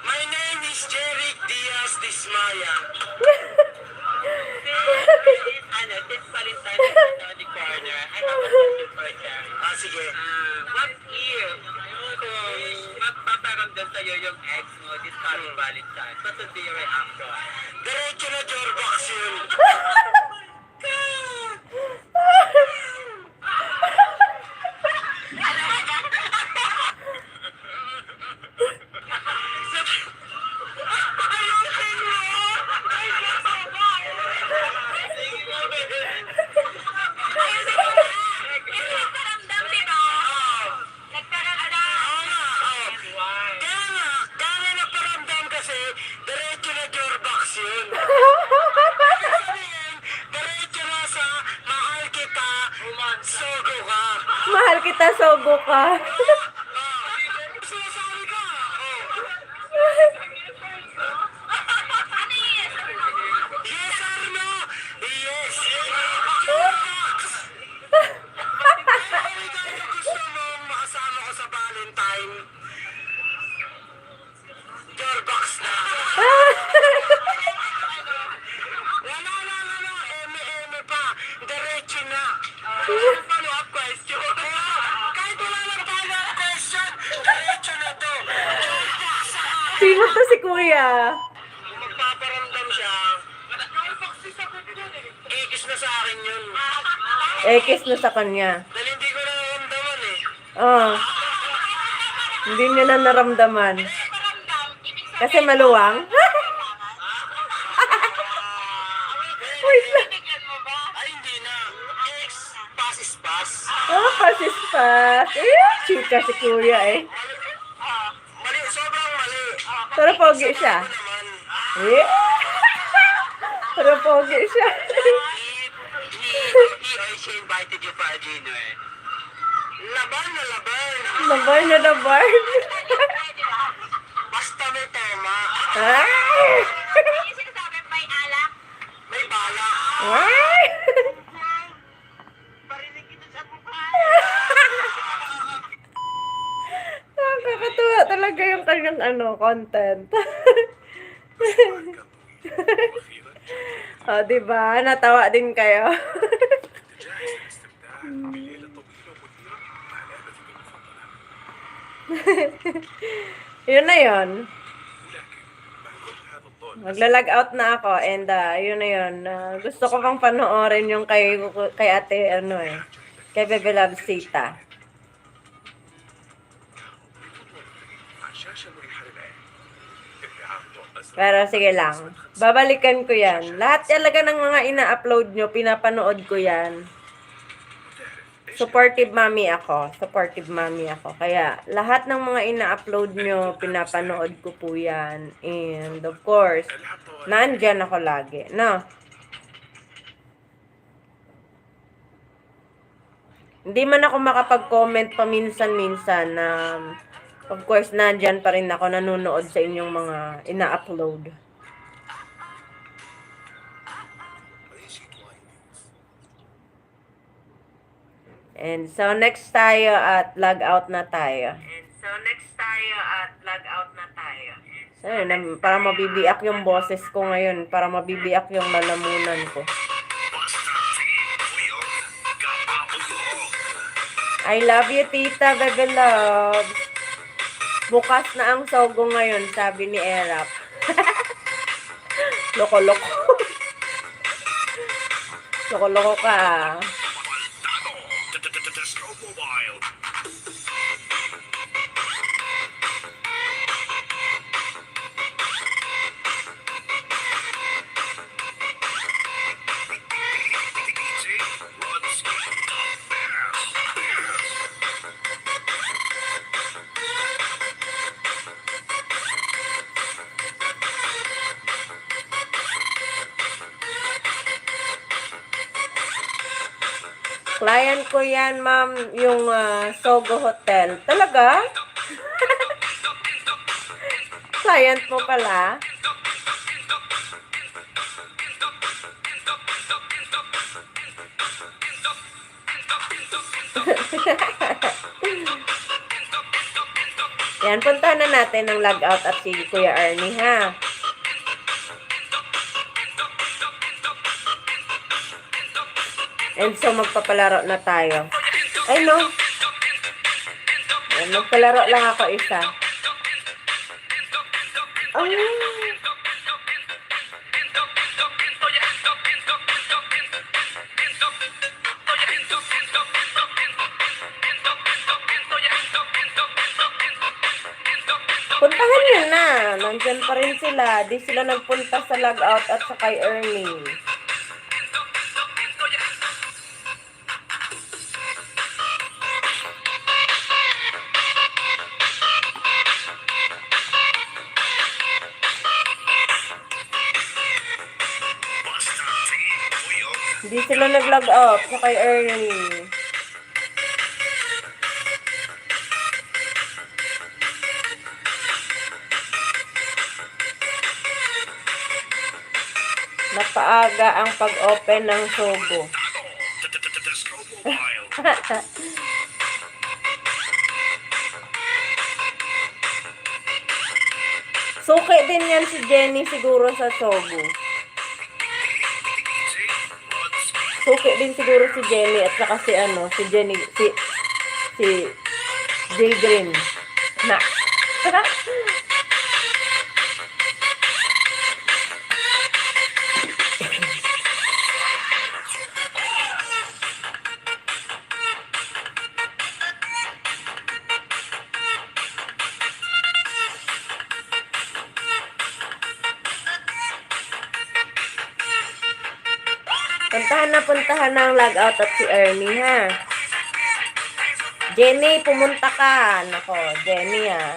My name is Jeric Diaz Dismaya. This Valentine's is on the corner. I have a question for Jeric. Sige. What if kung magpaparamdam sa'yo yung ex mo this coming Valentine's, what would be your reaction? Diretso na Jorbox yun. Sogo ka. Sinasabi ka. Yes or no? Yes. Gusto mong makasama ko sa Valentine? Jorbox na. Wala. Eme pa. Diretso na. Follow-up question. Kahit wala lang follow-up question, diretso na to. Jorbox na. Sino to si kuya? Kung magpaparamdam siya, X na sa akin yun. Kiss na sa kanya. Dahil hindi ko nararamdaman eh. Oh. Hindi niya na naramdaman. Kasi maluwang. Wait lang. Ay, hindi na. X, pass is pass. Oh, pasispas. Chika si kuya eh. Mali, sobrang mali. Pero pogi siya. Ano naman? Pero pogi siya. He or she invited you for a dinner. Laban na laban. Nabar na nabar. Basta may tema. Ay! May bala. Ay! Nakakatuwa talaga yung kanyang content. Oh, di ba? Natawa din kayo. Yun na yun. Magla-log out na ako and yun na yun. Gusto ko pang panoorin yung kay ate kay Bebe Love Sita. Pero sige lang. Babalikan ko yan. Lahat talaga ng mga ina-upload nyo, pinapanood ko yan. Supportive mommy ako. Kaya, lahat ng mga ina-upload nyo, pinapanood ko po yan. And, of course, nandyan ako lagi. No? Hindi man ako makapag-comment paminsan-minsan na, of course, nandyan pa rin ako nanonood sa inyong mga ina-upload. And so, next tayo at log out na tayo. So, yun, para mabibiyak yung boses ko ngayon. Para mabibiyak yung lalamunan ko. I love you, Tita Bebe Love. Bukas na ang sogo ngayon, sabi ni Erap. Loko-loko. Loko-loko ka. Client ko yan, ma'am, yung Sogo Hotel. Talaga? Client mo pala? Yan, puntahan na natin ang logout at si Kuya Ernie, ha? And so, magpapalaro na tayo. Ay, no. Yan, magpalaro lang ako isa. Oh. Puntahan nyo na. Nandyan pa rin sila. Di sila nagpunta sa logout at sa kay Ernie. Hindi sila nag-log out sa kay Ernie. Napaaga ang pag-open ng Sogo. Tesco Mobile. Suki din yan si Jenny siguro sa Sogo. Suki din siguro si Jenny at saka si si Jenny, si Jay Green. Na. Puntahan na ang logout at si Ernie, ha? Jenny, pumunta ka. Nako, Jenny, ha?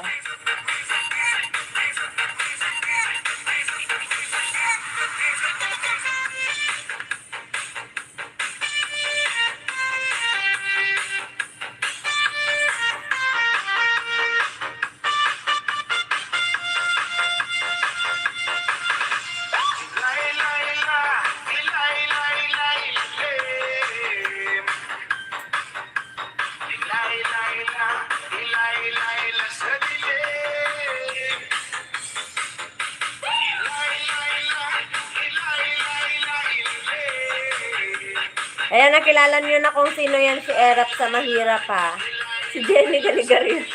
Ayan, nakilala niyo na kung sino yan si Erap sa Mahirap, ha? Si Jenny Galigario.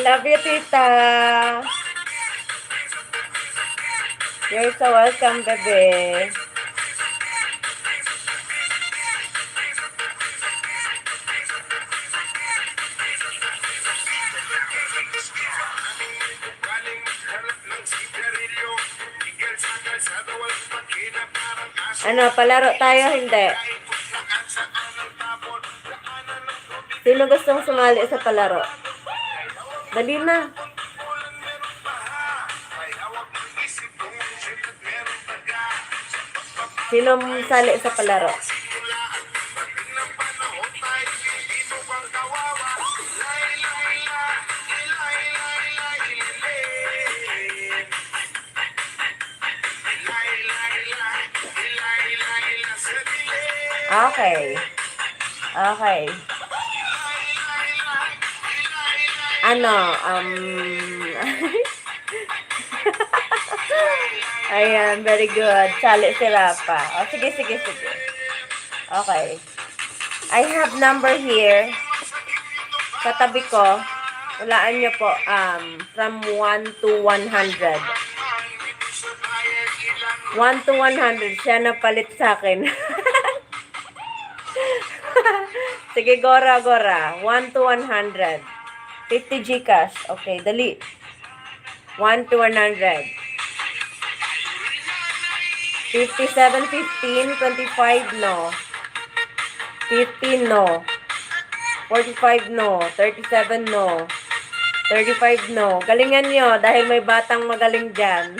Love you, tita. You're so welcome, bebe. Ano, palaro tayo, hindi? Sino gustong sumali sa palaro? Dali na. Sino sali sa palaro? Okay. Okay. Ayan, very good. Sali si Rafa. O, sige. Okay. I have number here. Sa tabi ko. Walaan nyo po, from 1 to 100. 1 to 100. Siya na palit sa akin. Sige, Gora. 1 to 100. 50 Gcash. Okay, dali. 1 to 100. 57, 15, 25, no. 15, no. 45, no. 37, no. 35, no. Galingan nyo dahil may batang magaling dyan.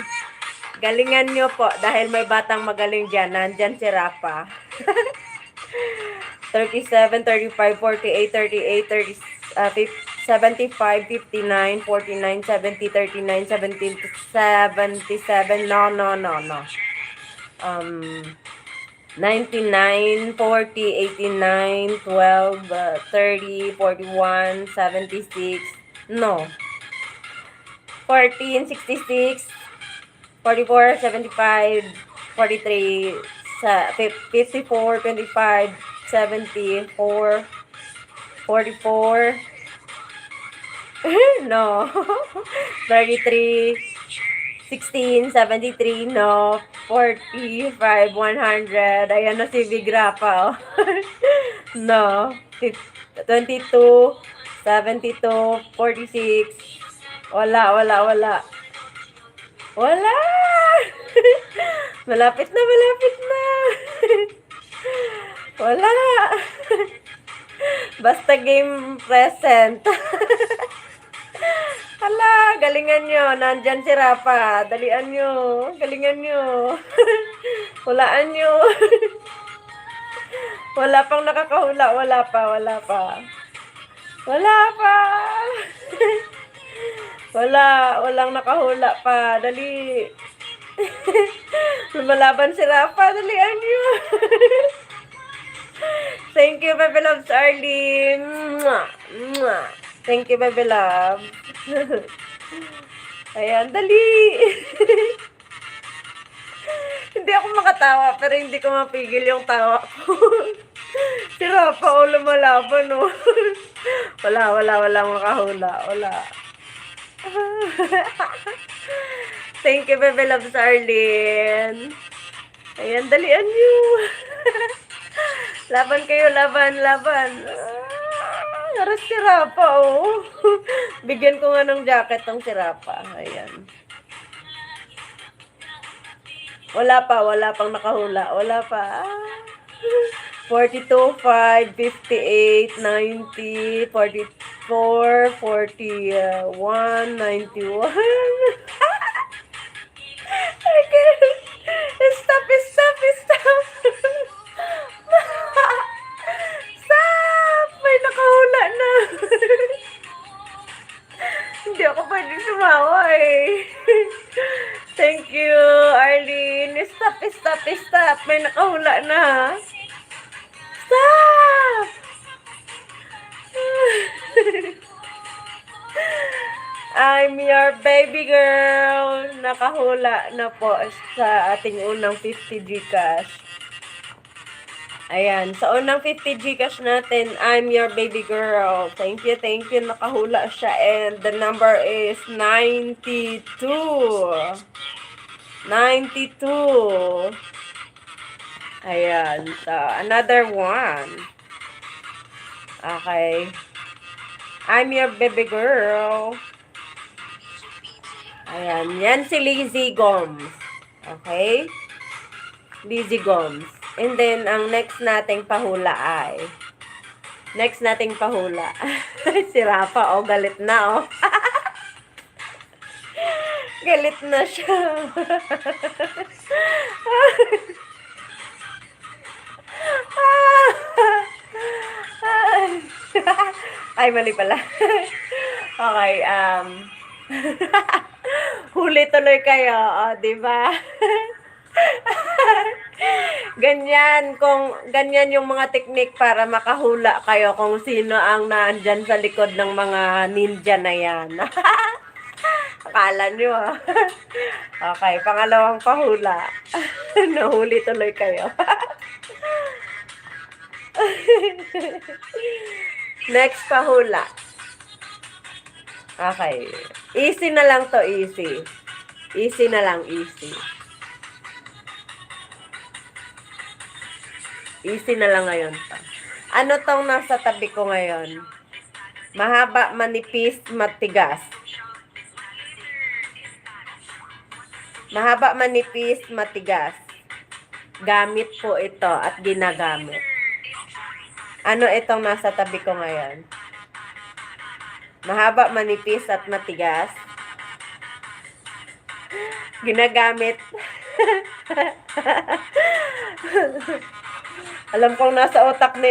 Galingan nyo po dahil may batang magaling dyan. Nandyan si Rafa. 37, 35, 48, 38, 75, 59, 49, 70, 39, 17, 77. No. 99, 40, 89, 12, 30, 41, 76, no. 14, 66, 44, 75, 43, 54, 25, 74, 44, no. 33, 16, 73, no. 45, 100. Ayan na si Big Rapa, oh. No. 22, 72, 46. Wala. Wala. Malapit na. Wala. Basta game present. Hala, galingan nyo. Nandyan si Rafa. Dalian nyo. Galingan nyo. Hulaan nyo. Wala pang nakakahula. Wala pa. Walang nakahula pa. Dali. Lumalaban si Rafa. Dalian nyo. Thank you, Baby Loves Arlie. Mwah. Thank you, Baby Love. Ayan, dali. Hindi ako makatawa, pero hindi ko mapigil yung tawa ko. Si Rafa, o lumalaban, oh. Walang makahula. Wala. Thank you, Baby Loves Arlene. Ayan, dalian nyo. Laban kayo, laban. Aras si Rafa, oh. Bigyan ko nga ng jacket ng si Rafa. Ayan. Wala pang nakahula. Wala pa. 42, 5, 58, 90, 44, 41, 91. Okay. Stop. Stop! May nakahula na. Hindi ako pwede sumawa eh. Thank you, Arlene. Stop. May nakahula na. Stop! I'm your baby girl. Nakahula na po sa ating unang 50 Gcash. Ayan, sa unang 50 Gcash natin, I'm your baby girl. Thank you. Nakahula siya and the number is 92. 92. Ayan, so another one. Okay. I'm your baby girl. Ayan, yan si Lizzie Gomes. Okay? Lizzie Gomes. And then, ang next nating pahula ay... si Rafa, oh, galit na, oh. Galit na siya. Ay, mali pala. Okay, huli tuloy kayo, oh, di ba? Ganyan yung mga teknik para makahula kayo kung sino ang naandyan sa likod ng mga ninja na yan. Akala nyo, ah. Okay, pangalawang pahula. Nahuli tuloy kayo. Next pahula. Okay. Easy na lang to, easy. Easy na lang, easy. Easy na lang ngayon to. Ano tong nasa tabi ko ngayon? Mahaba, manipis, matigas. Mahaba, manipis, matigas. Gamit po ito at ginagamit. Ano itong nasa tabi ko ngayon? Mahaba, manipis at matigas. Ginagamit. Alam kong nasa utak ni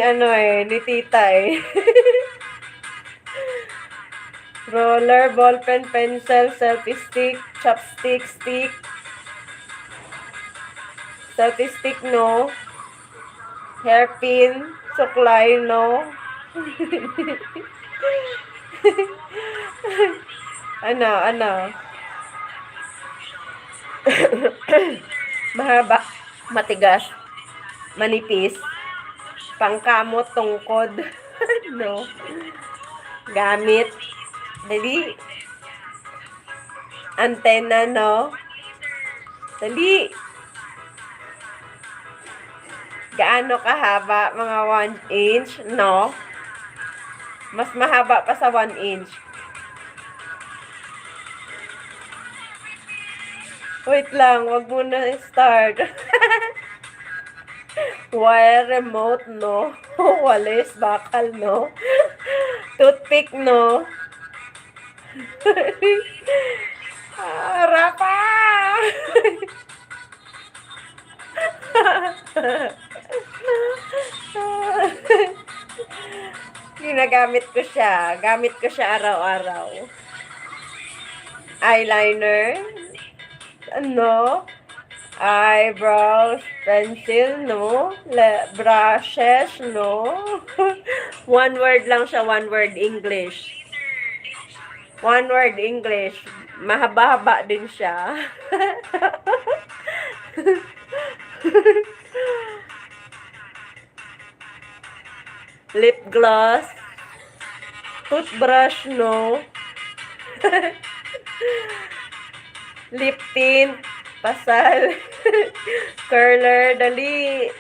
ni tita eh. Roller, ballpen, pencil, selfie stick, chopstick, stick. Selfie stick, no. Hairpin, suklay, no? Ano? Mahaba, matigas, manipis, pangkamot, tungkod, no? Gamit, dali. Antena, no? Dali. Gaano kahaba? Mga 1 inch, no? Mas mahaba pa sa 1 inch. Wait lang, wag mo na start. Wire remote, no? Walis, bakal, no? Toothpick, no? Harap pa! Ginagamit ko siya. Gamit ko siya araw-araw. Eyeliner. Ano? Eyebrows, pencil, no? Brushes, no? One word lang siya, one word English. One word English. Mahaba-haba din siya. Lip gloss. Toothbrush, no? Lip tint. Pasal. Curler. Dali.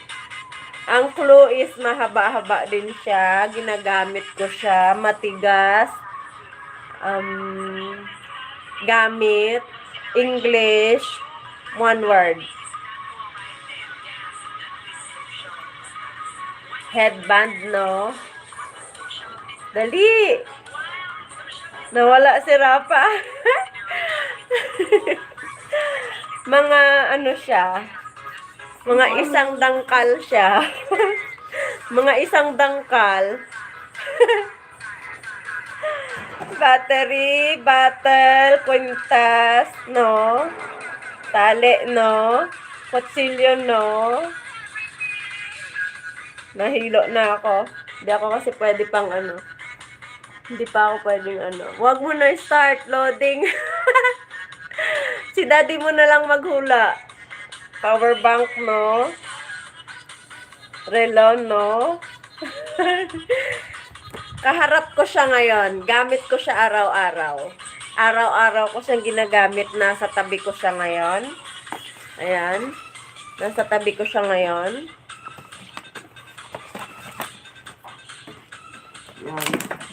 Ang clue is mahaba-haba din siya. Ginagamit ko siya. Matigas. Gamit. English. One word. Headband, no? Dali! Nawala si Rafa. Mga ano siya? Mga isang dangkal siya. Mga isang dangkal. Battery, bottle, kwintas, no? Tali, no? Kutsilyo, no? Nahilo na ako. Hindi ako kasi pwede pang ano. Hindi pa ako pwedeng ano. Huwag mo na start loading. Si daddy mo na lang maghula. Power bank, no? Relo, no? Kaharap ko siya ngayon. Gamit ko siya araw-araw. Araw-araw ko siyang ginagamit. Nasa tabi ko siya ngayon. Ayan. Nasa tabi ko siya ngayon.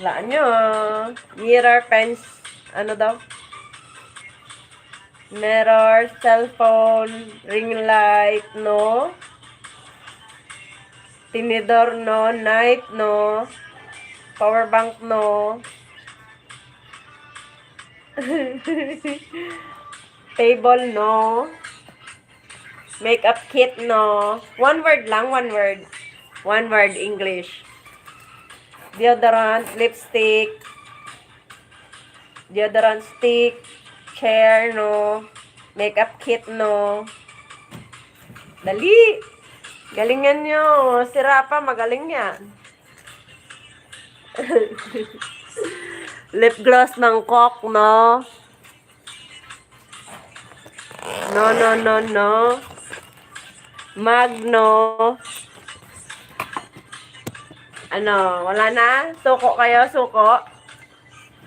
Laan nyo. Mirror, pens, ano daw? Mirror, cellphone, ring light, no? Tinidor, no? Knife, no? Power bank, no? Table, no? Makeup kit, no? One word lang, one word. One word, English. Deodorant, lipstick, deodorant stick, chair, no? Makeup kit, no? Dali! Galingan nyo. Si Rafa, magaling yan. Lip gloss ng Coke, no? No. Mag, no? Ano, wala na? Suko kayo, suko?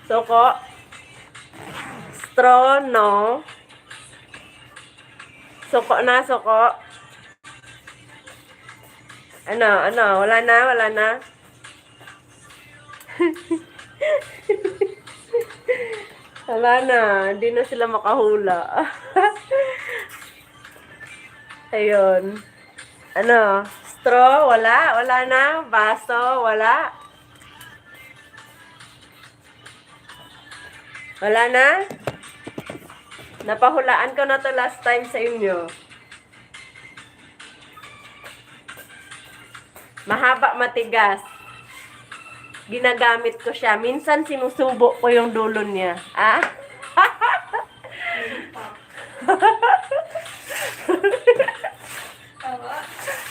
Suko? Straw, no? Suko na, suko? Ano, wala na? Wala na, hindi na sila makahula. Ayun. Ano, straw, wala na. Baso, wala. Wala na? Napahulaan ko na to last time sa inyo. Mahaba, matigas. Ginagamit ko siya. Minsan sinusubo ko yung dulo niya. Ah?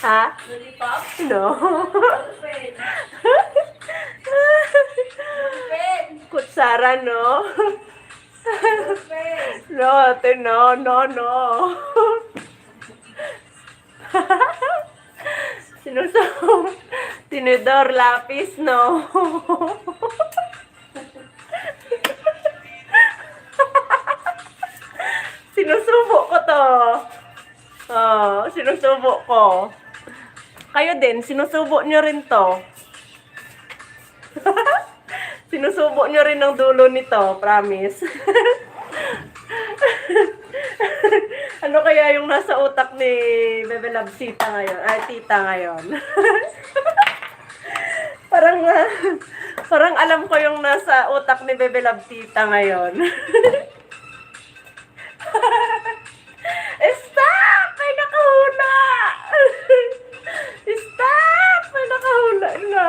Ha? Lollipop? No. Pen. Kutsara, no? Pen. No, ate, no, no, no. Sinusum. Tinidor, lapis, no. Sinusubo ko to. Oh, sinusubo ko. Kayo din, sinusubo nyo rin to. Sinusubo nyo rin ang dulo nito, promise. Ano kaya yung nasa utak ni Bebe Labsita ngayon? Ay, tita ngayon. parang, parang alam ko yung nasa utak ni Bebe Labsita ngayon. Stop! May nakahula! Stop! May nakahula na!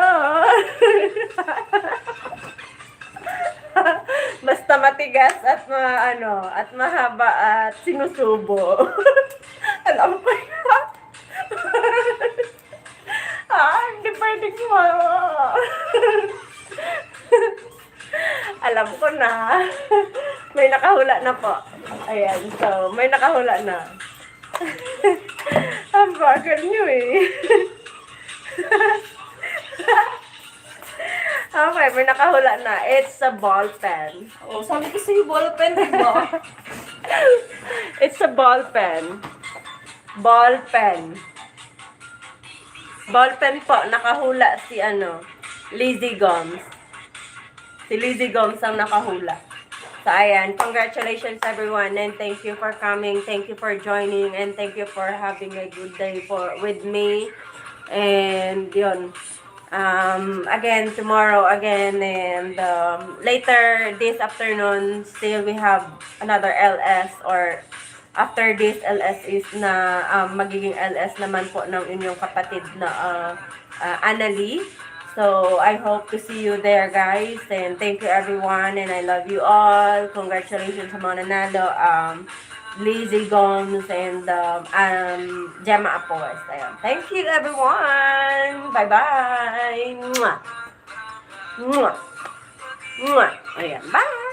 Basta matigas at at mahaba at sinusubo. Alam ko yan. Hindi pwedeng Alam ko na. May nakahula na po. Ayan, so, may nakahula na. Ang bagal nyo eh. Okay, may nakahula na. It's a ball pen. Oh, sabi ko sa'yo, ball pen, di ba? It's a ball pen. Ball pen. Ball pen po, nakahula si Lizzie Gomes. Si Lizzie Gomes ang nakahula. So, ayan. Congratulations, everyone. And thank you for coming. Thank you for joining. And thank you for having a good day with me. And, yun. Again, tomorrow again. And later this afternoon, still we have another LS. Or after this LS is na magiging LS naman po ng inyong kapatid na Annalie. So, I hope to see you there, guys. And thank you, everyone. And I love you all. Congratulations sa mga nanalo. Lizzie Gomes and Gemma Apoes. Ayun. Thank you, everyone. Bye-bye. Mwah. Mwah. Mwah. Ayan. Bye.